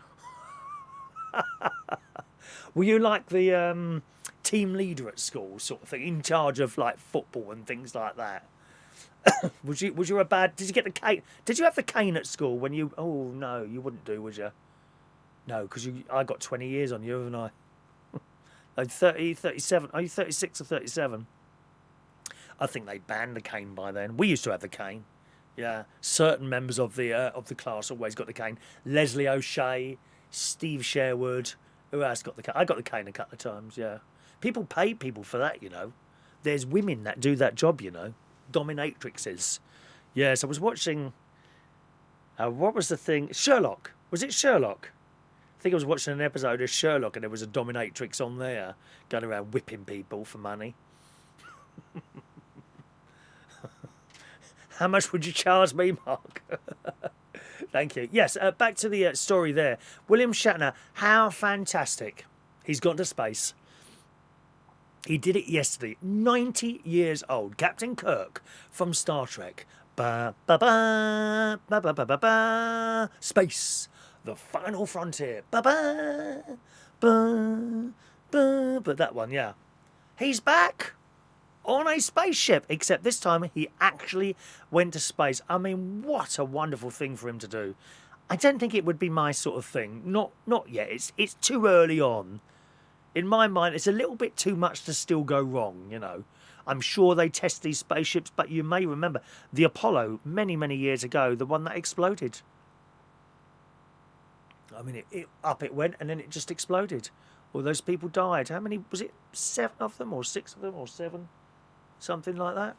Were you like the team leader at school, sort of thing, in charge of like football and things like that? Was you a bad? Did you get the cane? Did you have the cane at school when you? Oh no, you wouldn't do, would you? No, because I got 20 years on you, haven't I? I'm 30, 37. Are you 36 or 37? I think they banned the cane by then. We used to have the cane. Yeah, certain members of the class always got the cane. Leslie O'Shea, Steve Sherwood. Who else got the cane? I got the cane a couple of times. Yeah, people pay people for that. You know, there's women that do that job. You know, dominatrixes. Yes, I was watching. What was the thing? Sherlock. Was it Sherlock? I think I was watching an episode of Sherlock and there was a dominatrix on there going around whipping people for money. How much would you charge me, Mark? Thank you. Yes, back to the story there. William Shatner, how fantastic. He's gone to space. He did it yesterday. 90 years old. Captain Kirk from Star Trek. Ba ba ba ba ba ba ba ba. Space. The final frontier. Ba ba ba ba. But that one, yeah. He's back on a spaceship, except this time he actually went to space. I mean, what a wonderful thing for him to do. I don't think it would be my sort of thing. Not yet. It's too early on. In my mind, it's a little bit too much to still go wrong, you know. I'm sure they test these spaceships, but you may remember the Apollo many, many years ago, the one that exploded. I mean, up it went and then it just exploded. All those people died. How many, was it 7 of them or 6 of them or 7? Something like that.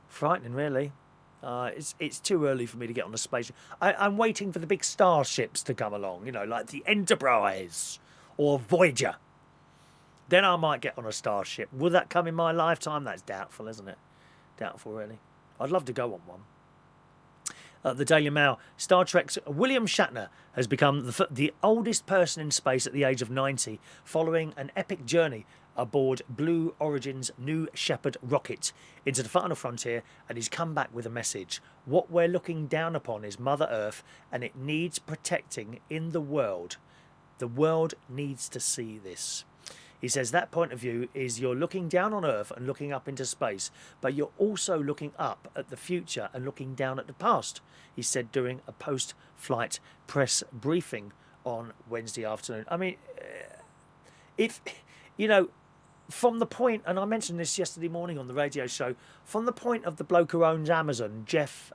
Frightening, really. It's too early for me to get on a spaceship. I'm waiting for the big starships to come along, you know, like the Enterprise or Voyager. Then I might get on a starship. Will that come in my lifetime? That's doubtful, isn't it? Doubtful, really. I'd love to go on one. The Daily Mail, Star Trek's William Shatner has become the oldest person in space at the age of 90, following an epic journey aboard Blue Origin's New Shepard rocket into the final frontier, and he's come back with a message. What we're looking down upon is Mother Earth, and it needs protecting in the world. The world needs to see this. He says that point of view is you're looking down on Earth and looking up into space, but you're also looking up at the future and looking down at the past, he said during a post-flight press briefing on Wednesday afternoon. I mean, if, you know, from the point, and I mentioned this yesterday morning on the radio show, from the point of the bloke who owns Amazon, Jeff,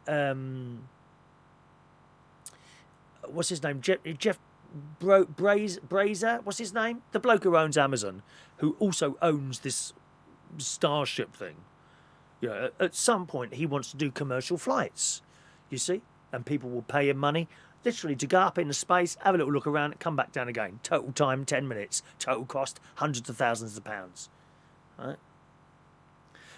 what's his name? Jeff Brazier, what's his name? The bloke who owns Amazon, who also owns this Starship thing. You know, at some point he wants to do commercial flights, you see, and people will pay him money, literally, to go up into space, have a little look around, come back down again. Total time 10 minutes. Total cost hundreds of thousands of pounds. Right?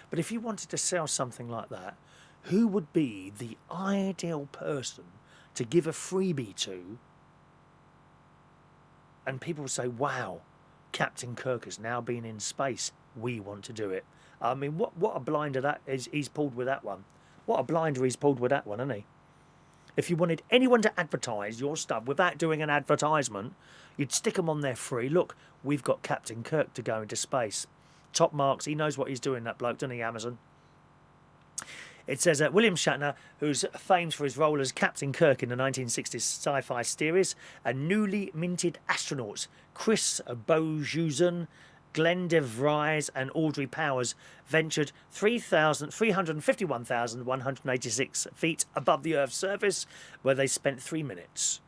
But if you wanted to sell something like that, who would be the ideal person to give a freebie to? And people say, wow, Captain Kirk has now been in space. We want to do it. I mean, what a blinder that is he's pulled with that one. What a blinder he's pulled with that one, hasn't he? If you wanted anyone to advertise your stuff without doing an advertisement, you'd stick them on there free. Look, we've got Captain Kirk to go into space. Top marks. He knows what he's doing, that bloke, doesn't he, Amazon? It says William Shatner, who's famed for his role as Captain Kirk in the 1960s sci-fi series, and newly minted astronauts Chris Bojusan, Glenn DeVries and Audrey Powers ventured 351,186 feet above the Earth's surface, where they spent 3 minutes.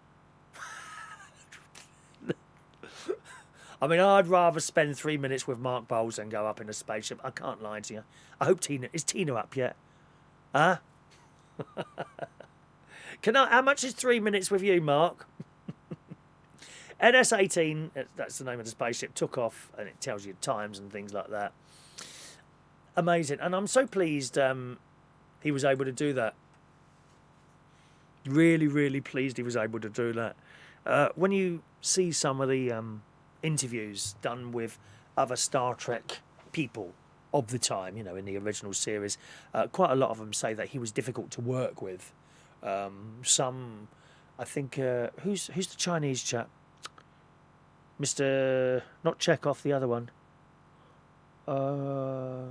I mean, I'd rather spend 3 minutes with Mark Bowles than go up in a spaceship. I can't lie to you. I hope is Tina up yet? Huh? How much is 3 minutes with you, Mark? NS-18, that's the name of the spaceship, took off, and it tells you times and things like that. Amazing. And I'm so pleased he was able to do that. Really, really pleased he was able to do that. When you see some of the interviews done with other Star Trek people of the time, you know, in the original series, quite a lot of them say that he was difficult to work with. Some, I think, who's the Chinese chap? Mr. Not Chekhov, the other one. Oh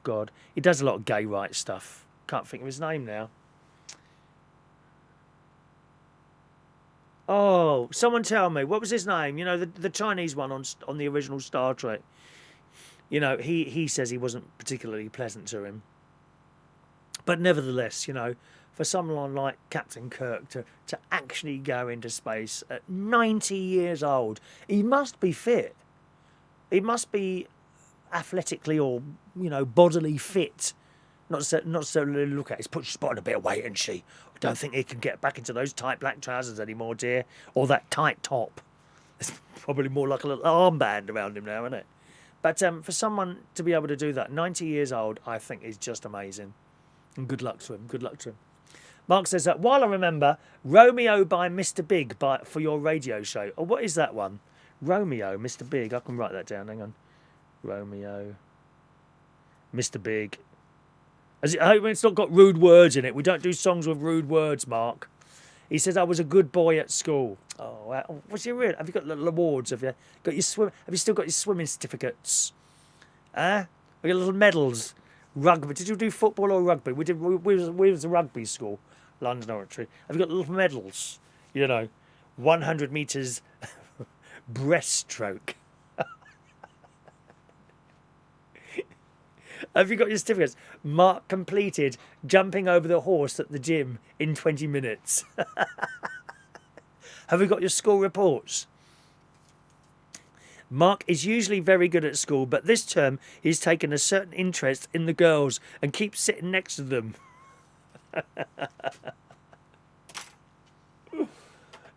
God, he does a lot of gay rights stuff. Can't think of his name now. Oh, someone tell me, what was his name? You know, the Chinese one on the original Star Trek. You know, he says he wasn't particularly pleasant to him. But nevertheless, you know, for someone like Captain Kirk to actually go into space at 90 years old, he must be fit. He must be athletically or, you know, bodily fit. Not so look at it. She's put on a bit of weight, isn't she? I don't think he can get back into those tight black trousers anymore, dear. Or that tight top. It's probably more like a little armband around him now, isn't it? But for someone to be able to do that, 90 years old, I think is just amazing. And good luck to him. Good luck to him. Mark says that while I remember Romeo by Mr. Big for your radio show. Oh, what is that one? Romeo, Mr. Big. I can write that down. Hang on. Romeo, Mr. Big. I hope it's not got rude words in it. We don't do songs with rude words, Mark. He says I was a good boy at school. Oh, what's your real? Have you got little awards? Have you got your swim? Have you still got your swimming certificates? Have you got little medals? Rugby? Did you do football or rugby? We did. We was a rugby school, London Oratory. Have you got little medals? You know, 100 meters breaststroke. Have you got your certificates? Mark completed jumping over the horse at the gym in 20 minutes. Have you got your school reports? Mark is usually very good at school, but this term he's taken a certain interest in the girls and keeps sitting next to them.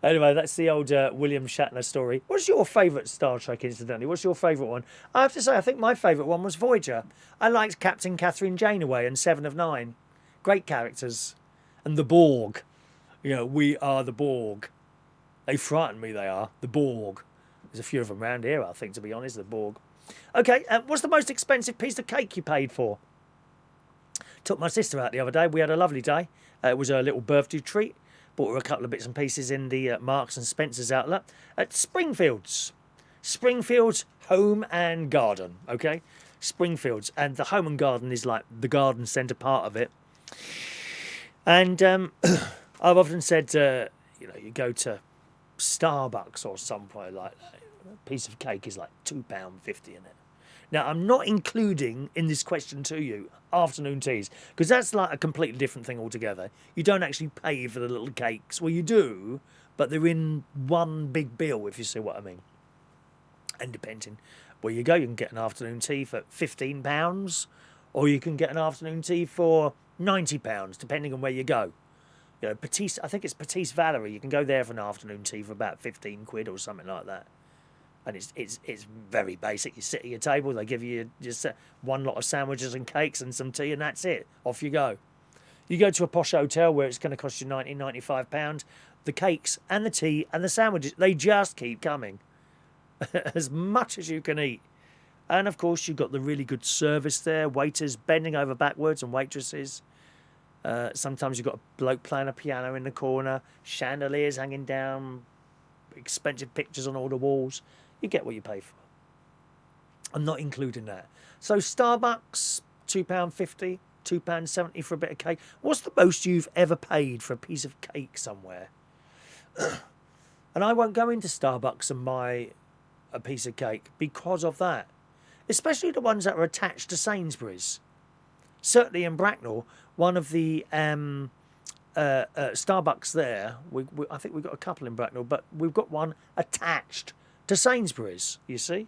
Anyway, that's the old William Shatner story. What's your favourite Star Trek, incidentally? What's your favourite one? I have to say, I think my favourite one was Voyager. I liked Captain Catherine Janeway and Seven of Nine. Great characters. And the Borg. We are the Borg. They frighten me, they are. The Borg. There's a few of them around here, I think, to be honest, the Borg. Okay, what's the most expensive piece of cake you paid for? Took my sister out the other day. We had a lovely day. It was her little birthday treat. Bought her a couple of bits and pieces in the Marks and Spencer's outlet at Springfields. Springfields Home and Garden, okay? Springfields. And the Home and Garden is like the garden centre part of it. And I've often said, you go to Starbucks or somewhere like that. A piece of cake is like £2.50 in it. Now, I'm not including in this question to you afternoon teas, because that's like a completely different thing altogether. You don't actually pay for the little cakes. Well, you do, but they're in one big bill, if you see what I mean. And depending where you go, you can get an afternoon tea for £15, or you can get an afternoon tea for £90, depending on where you go. Petite, I think it's Petite Valerie. You can go there for an afternoon tea for about 15 quid or something like that. And it's very basic. You sit at your table, they give you just one lot of sandwiches and cakes and some tea, and that's it. Off you go. You go to a posh hotel where it's going to cost you £95. The cakes and the tea and the sandwiches, they just keep coming. As much as you can eat. And of course, you've got the really good service there. Waiters bending over backwards and waitresses. Sometimes you've got a bloke playing a piano in the corner. Chandeliers hanging down. Expensive pictures on all the walls. You get what you pay for. I'm not including that. So Starbucks, £2.50, £2.70 for a bit of cake. What's the most you've ever paid for a piece of cake somewhere? And I won't go into Starbucks and buy a piece of cake because of that. Especially the ones that are attached to Sainsbury's. Certainly in Bracknell, one of the Starbucks there, I think we've got a couple in Bracknell, but we've got one attached to Sainsbury's, you see.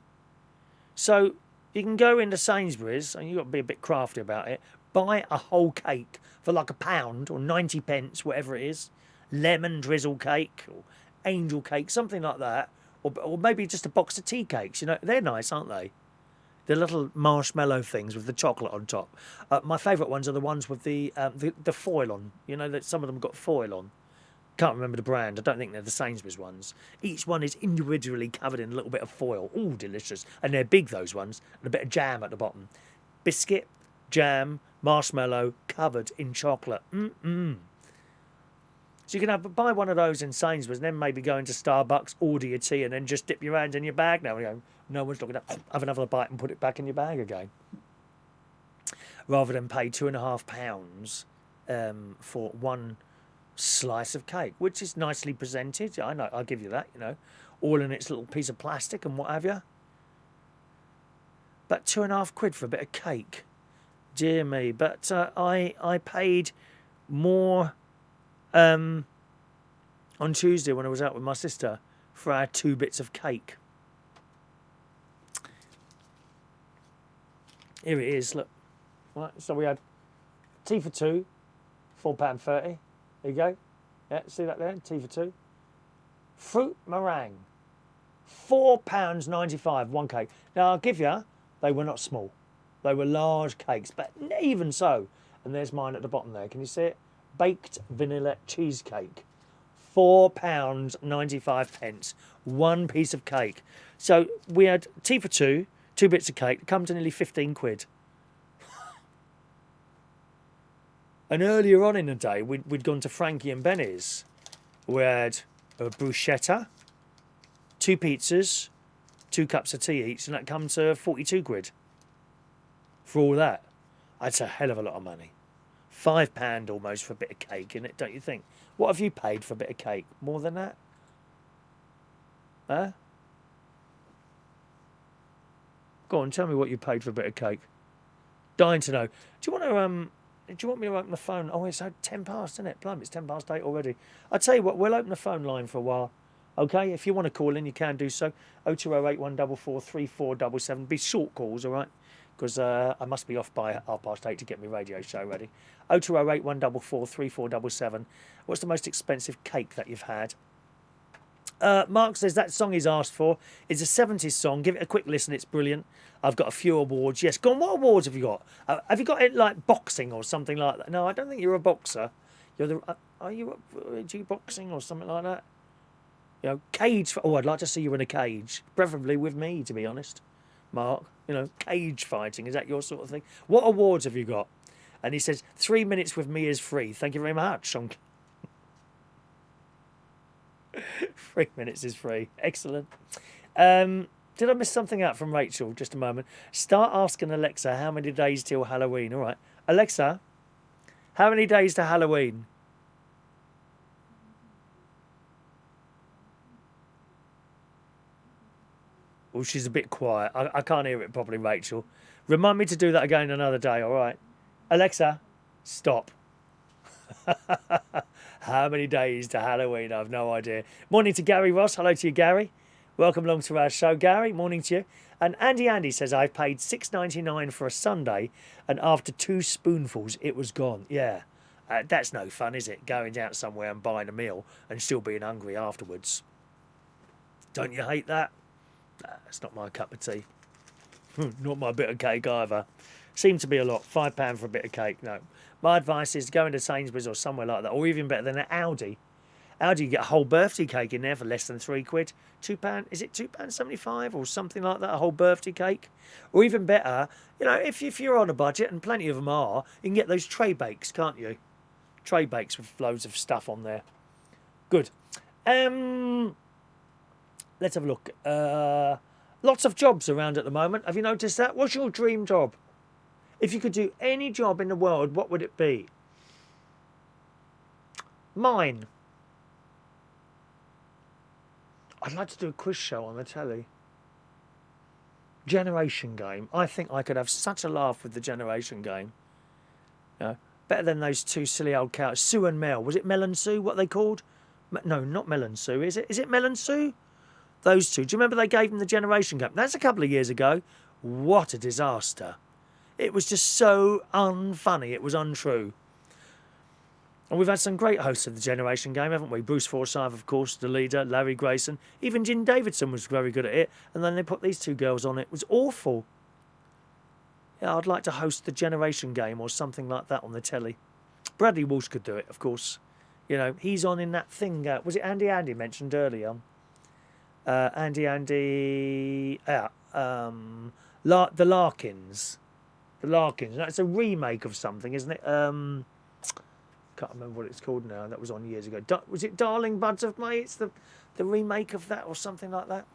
So you can go into Sainsbury's, and you've got to be a bit crafty about it, buy a whole cake for like £1 or 90 pence, whatever it is, lemon drizzle cake or angel cake, something like that, or maybe just a box of tea cakes. They're nice, aren't they? The little marshmallow things with the chocolate on top. My favourite ones are the ones with the foil on. That some of them got foil on. Can't remember the brand. I don't think they're the Sainsbury's ones. Each one is individually covered in a little bit of foil. Ooh, delicious. And they're big, those ones. And a bit of jam at the bottom. Biscuit, jam, marshmallow, covered in chocolate. Mm-mm. So you can buy one of those in Sainsbury's and then maybe go into Starbucks, order your tea, and then just dip your hand in your bag now and go, no one's looking at, have another bite and put it back in your bag again. Rather than pay £2.50 for one slice of cake, which is nicely presented. I know, I'll give you that, all in its little piece of plastic and what have you. But £2.50 for a bit of cake. Dear me. But I paid more on Tuesday when I was out with my sister for our 2 bits of cake. Here it is, look. Right, so we had tea for two, £4.30. There you go. Yeah, see that there? Tea for two. Fruit meringue, £4.95, one cake. Now, I'll give you, they were not small. They were large cakes, but even so, and there's mine at the bottom there. Can you see it? Baked vanilla cheesecake, £4.95, one piece of cake. So we had tea for two, 2 bits of cake, it comes to nearly 15 quid. And earlier on in the day, we'd gone to Frankie and Benny's. We had a bruschetta, 2 pizzas, 2 cups of tea each, and that comes to 42 quid. For all that, that's a hell of a lot of money. £5 almost for a bit of cake, innit, don't you think? What have you paid for a bit of cake? More than that? Huh? Go on, tell me what you paid for a bit of cake. Dying to know. Do you want me to open the phone? Oh, it's 10 past, isn't it? Blimey, it's 10 past 8 already. I'll tell you what, we'll open the phone line for a while. Okay, if you want to call in, you can do so. 0208 144 3477. Be short calls, all right? Because I must be off by 8:30 to get my radio show ready. 0208 144 3477. What's the most expensive cake that you've had? Mark says that song he's asked for is a 70s song. Give it a quick listen, it's brilliant. I've got a few awards. Yes, go on, what awards have you got? Have you got it like boxing or something like that? No, I don't think you're a boxer. You're the. Are you boxing or something like that? You know, cage. Oh, I'd like to see you in a cage, preferably with me, to be honest, Mark. You know, cage fighting. Is that your sort of thing? What awards have you got? And he says 3 minutes with me is free. Thank you very much. 3 minutes is free. Excellent. Did I miss something out from Rachel? Just a moment. Start asking Alexa how many days till Halloween. All right, Alexa, how many days to Halloween? Oh, she's a bit quiet. I can't hear it properly, Rachel. Remind me to do that again another day, all right? Alexa, stop. How many days to Halloween? I have no idea. Morning to Gary Ross. Hello to you, Gary. Welcome along to our show, Gary. Morning to you. And Andy says, I've paid $6.99 for a sundae, and after 2 spoonfuls, it was gone. Yeah, that's no fun, is it? Going out somewhere and buying a meal and still being hungry afterwards. Don't you hate that? Nah, it's not my cup of tea. Not my bit of cake either. Seemed to be a lot. £5 for a bit of cake. No. My advice is going to Sainsbury's or somewhere like that, or even better than an Aldi. Aldi, you get a whole birthday cake in there for less than £3. £2, is it £2.75 or something like that? A whole birthday cake, or even better, you know, if you're on a budget, and plenty of them are, you can get those tray bakes, can't you? Tray bakes with loads of stuff on there. Good. Let's have a look. Lots of jobs around at the moment. Have you noticed that? What's your dream job? If you could do any job in the world, what would it be? Mine. I'd like to do a quiz show on the telly. Generation Game. I think I could have such a laugh with the Generation Game. You know, better than those 2 silly old cows. Sue and Mel. Was it Mel and Sue, what they called? No, not Mel and Sue, is it? Is it Mel and Sue? Those two. Do you remember they gave them the Generation Game? That's a couple of years ago. What a disaster. It was just so unfunny. It was untrue. And we've had some great hosts of the Generation Game, haven't we? Bruce Forsyth, of course, the leader, Larry Grayson. Even Jim Davidson was very good at it. And then they put these 2 girls on it. It was awful. Yeah, I'd like to host the Generation Game or something like that on the telly. Bradley Walsh could do it, of course. You know, he's on in that thing. Was it Andy mentioned earlier? The Larkins. The Larkins. That's a remake of something, isn't it? Can't remember what it's called now. That was on years ago. Was it Darling Buds of May? It's the remake of that or something like that.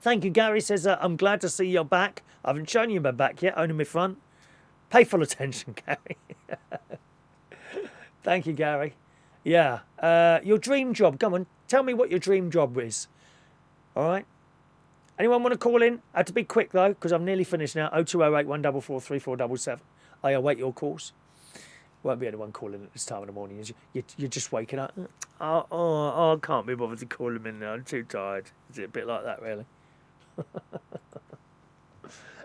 Thank you. Gary says, I'm glad to see you're back. I haven't shown you my back yet, only my front. Pay full attention, Gary. Thank you, Gary. Yeah. Your dream job. Come on. Tell me what your dream job is. All right. Anyone want to call in? I have to be quick, though, because I'm nearly finished now. 0208 144 3477. I await your calls. Won't be anyone calling at this time of the morning. You're just waking up. I can't be bothered to call them in now. I'm too tired. Is it a bit like that, really?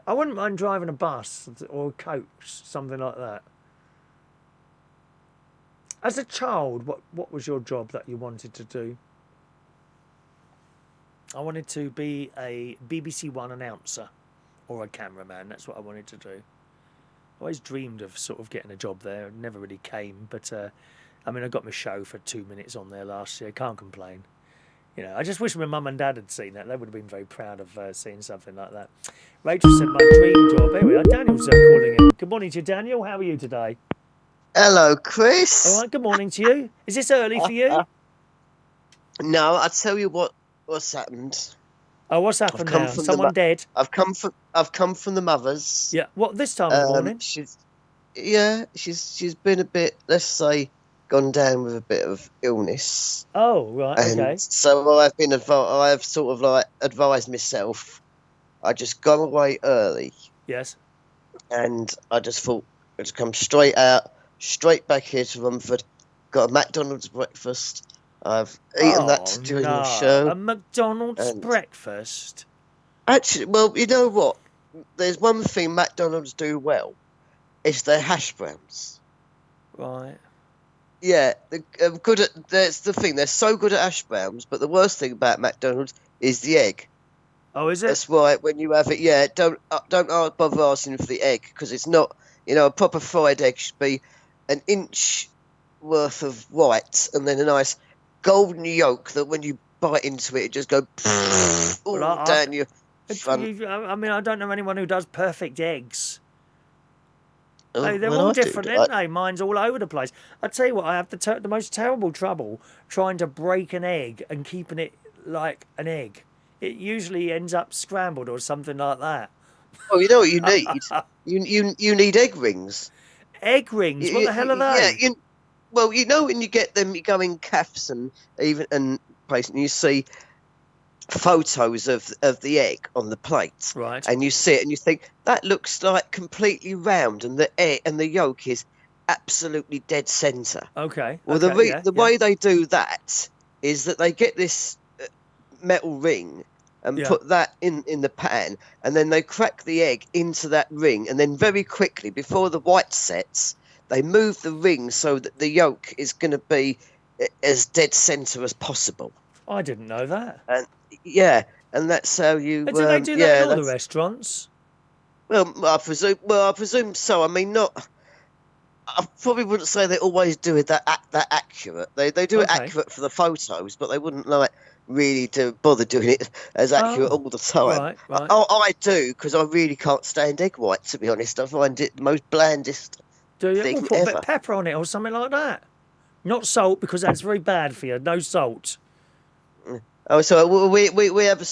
I wouldn't mind driving a bus or a coach, something like that. As a child, what was your job that you wanted to do? I wanted to be a BBC One announcer or a cameraman. That's what I wanted to do. I always dreamed of sort of getting a job there. It never really came, but I mean, I got my show for 2 minutes on there last year. Can't complain. You know, I just wish my mum and dad had seen that. They would have been very proud of seeing something like that. Rachel said, my dream job. Here we are. Daniel's calling in. Good morning to you, Daniel. How are you today? Hello, Chris. All right, good morning to you. Is this early for you? No, I'll tell you what's happened. Oh, what's happened now? Someone dead? I've come from the mother's. Yeah. What, this time of the morning? She's been a bit, let's say, gone down with a bit of illness. Oh, right, okay. So I've sort of like advised myself. I just gone away early. Yes. And I just thought I'd come straight back here to Rumford. Got a McDonald's breakfast. I've eaten that during the show. A McDonald's breakfast? Actually, well, you know what? There's one thing McDonald's do well. It's their hash browns. Right. Yeah, they're good at. That's the thing. They're so good at hash browns, but the worst thing about McDonald's is the egg. Oh, is it? That's why when you have it, yeah, don't bother asking for the egg because it's not. You know, a proper fried egg should be an inch worth of whites, and then a nice golden yolk that when you bite into it, it just go Well, all down your front. I mean, I don't know anyone who does perfect eggs. Oh, They're well, all I do. different, aren't they? Mine's all over the place. I tell you what, I have the most terrible trouble trying to break an egg and keeping it like an egg. It usually ends up scrambled or something like that. Oh, you know what you need? You need egg rings. Egg rings? What the hell are Yeah, they? well, you know when you get them, you go in cafes and even and place, and you see photos of the egg on the plate, Right. and you see it, and you think that looks like completely round, and the egg and the yolk is absolutely dead centre. Okay. Well, Okay. Yeah. the Yeah. way they do that is that they get this metal ring and Yeah. put that in the pan, and then they crack the egg into that ring, and then very quickly before the white sets, they move the ring so that the yolk is going to be as dead center as possible. I didn't know that. And yeah, and that's how you. Do they do that in all the restaurants? Well, I presume so. I mean, not. I probably wouldn't say they always do it that accurate. They do it accurate for the photos, but they wouldn't really bother doing it as accurate all the time. Right, right. I do, because I really can't stand egg white, to be honest. I find it the most blandest Do you? thing We'll put a bit ever. of pepper on it or something like that. Not salt, because that's very bad for you. No salt. Oh, so we have a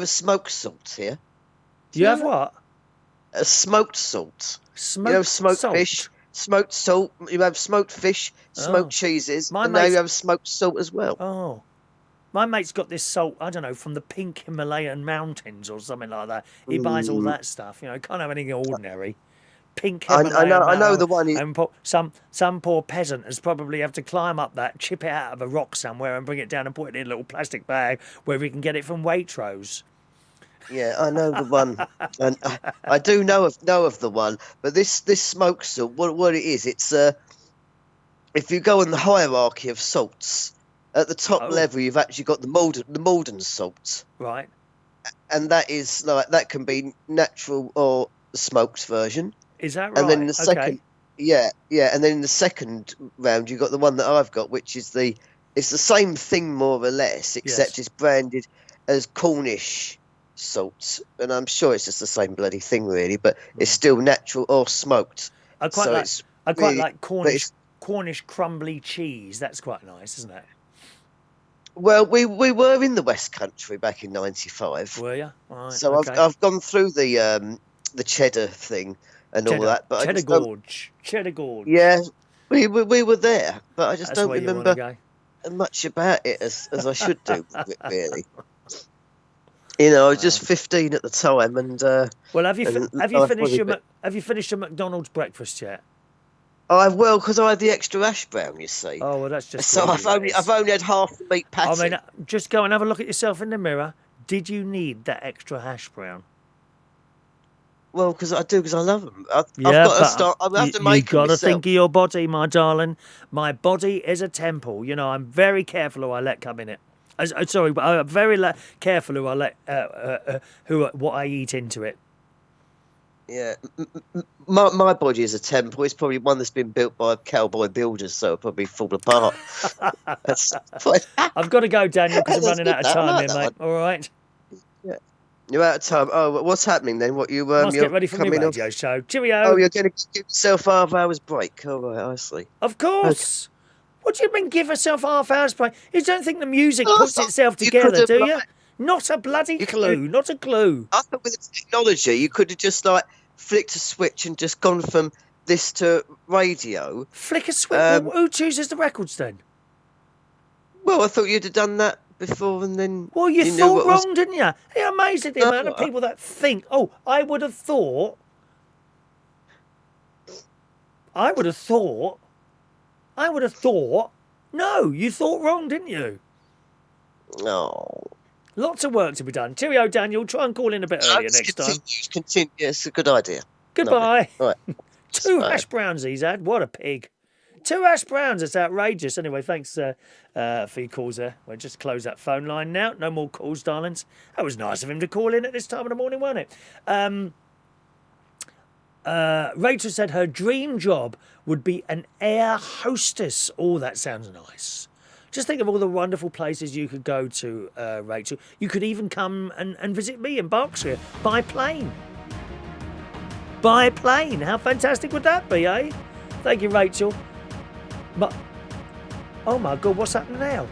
smoked salt here. You have what? A smoked salt. Smoked smoked salt? fish, smoked salt. You have smoked fish, smoked cheeses, and now you have smoked salt as well. Oh. My mate's got this salt, I don't know, from the pink Himalayan mountains or something like that. He buys all that stuff, can't have anything ordinary. Pink Himalayan I know the one. And some poor peasant has probably have to climb up that, chip it out of a rock somewhere and bring it down and put it in a little plastic bag where we can get it from Waitrose. Yeah, I know the one, and I do know of the one. But this smoked salt, what it is, it's if you go in the hierarchy of salts, at the top level you've actually got the Maldon salt, right? And that is that can be natural or the smoked version. Is that right? And then the second, yeah, and then in the second round you got the one that I've got, which is it's the same thing more or less, except it's branded as Cornish salt, and I'm sure it's just the same bloody thing really, but it's still natural or smoked. I quite like Cornish crumbly cheese. That's quite nice, isn't it? Well, we were in the West Country back in '95. Were you? Right, so okay. I've gone through the cheddar thing and all that, but Cheddar Gorge. Yeah, we were there, but I just That's don't where remember much about it as I should do, really. I was just 15 at the time, and well, have you finished your McDonald's breakfast yet? Because I had the extra hash brown, you see. Oh well, that's just so I've only had half the meat patty. I mean, just go and have a look at yourself in the mirror. Did you need that extra hash brown? Well, because I love them. I've got to start. I have to make them. You've got to myself. think of your body, my darling. My body is a temple. I'm very careful who I let come in it. Sorry, but I'm very careful who I let what I eat into it. Yeah, my body is a temple. It's probably one that's been built by cowboy builders, so it'll probably fall apart. I've got to go, Daniel, because I'm running out of time here, mate. All right. Yeah. You're out of time. Oh, what's happening then? What you must get ready for my radio show. Cheerio. Oh, you're going to give yourself half hour's break. All right, I see. Of course. Okay. What do you mean, give yourself half hour's break? You don't think the music puts itself together, do you? Not a bloody clue. Not a clue. I thought with the technology, you could have just flicked a switch and just gone from this to radio. Flick a switch? Who chooses the records then? Well, I thought you'd have done that before and then. Well, you thought wrong, didn't you? It's amazing the amount of people that think. Oh, I would have thought. No, you thought wrong, didn't you? No. Lots of work to be done. Cheerio, Daniel. Try and call in a bit earlier next time. Continue. Yeah, it's a good idea. Goodbye. All right. 2 hash browns he's had. What a pig. 2 hash browns. It's outrageous. Anyway, thanks for your calls there. We'll just close that phone line now. No more calls, darlings. That was nice of him to call in at this time of the morning, wasn't it? Rachel said her dream job would be an air hostess. Oh, that sounds nice. Just think of all the wonderful places you could go to, Rachel. You could even come and visit me in Berkshire by plane. By plane. How fantastic would that be, eh? Thank you, Rachel. But, oh my God, what's happening now?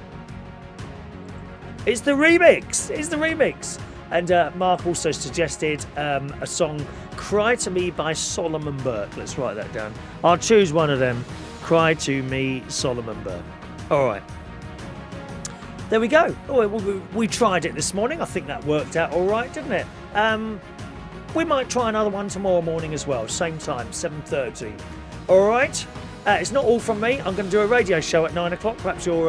It's the remix. It's the remix. And Mark also suggested a song, Cry to Me by Solomon Burke. Let's write that down. I'll choose one of them. Cry to Me, Solomon Burke. All right. There we go. Oh, we tried it this morning. I think that worked out all right, didn't it? We might try another one tomorrow morning as well. Same time, 7:30. All right. It's not all from me. I'm going to do a radio show at 9 o'clock. Perhaps you'll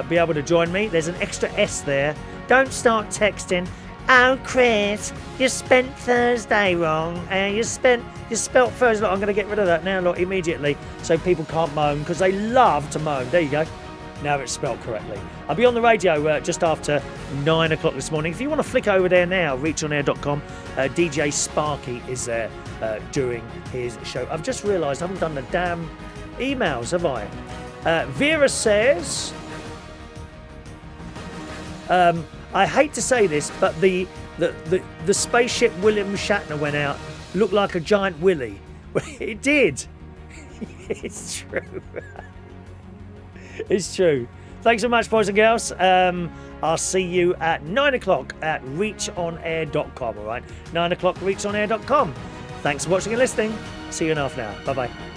be able to join me. There's an extra S there. Don't start texting. Oh, Chris, you spent Thursday wrong. You spelt Thursday. Look, I'm going to get rid of that now, look, immediately, so people can't moan, because they love to moan. There you go. Now it's spelt correctly. I'll be on the radio just after 9 o'clock this morning. If you want to flick over there now, reachonair.com, DJ Sparky is there doing his show. I've just realised I haven't done the damn emails, have I? Vera says, I hate to say this, but the spaceship William Shatner went out looked like a giant willy. It did. It's true. It's true. Thanks so much, boys and girls. I'll see you at 9 o'clock at reachonair.com, all right? 9 o'clock, reachonair.com. Thanks for watching and listening. See you in half an hour. Bye-bye.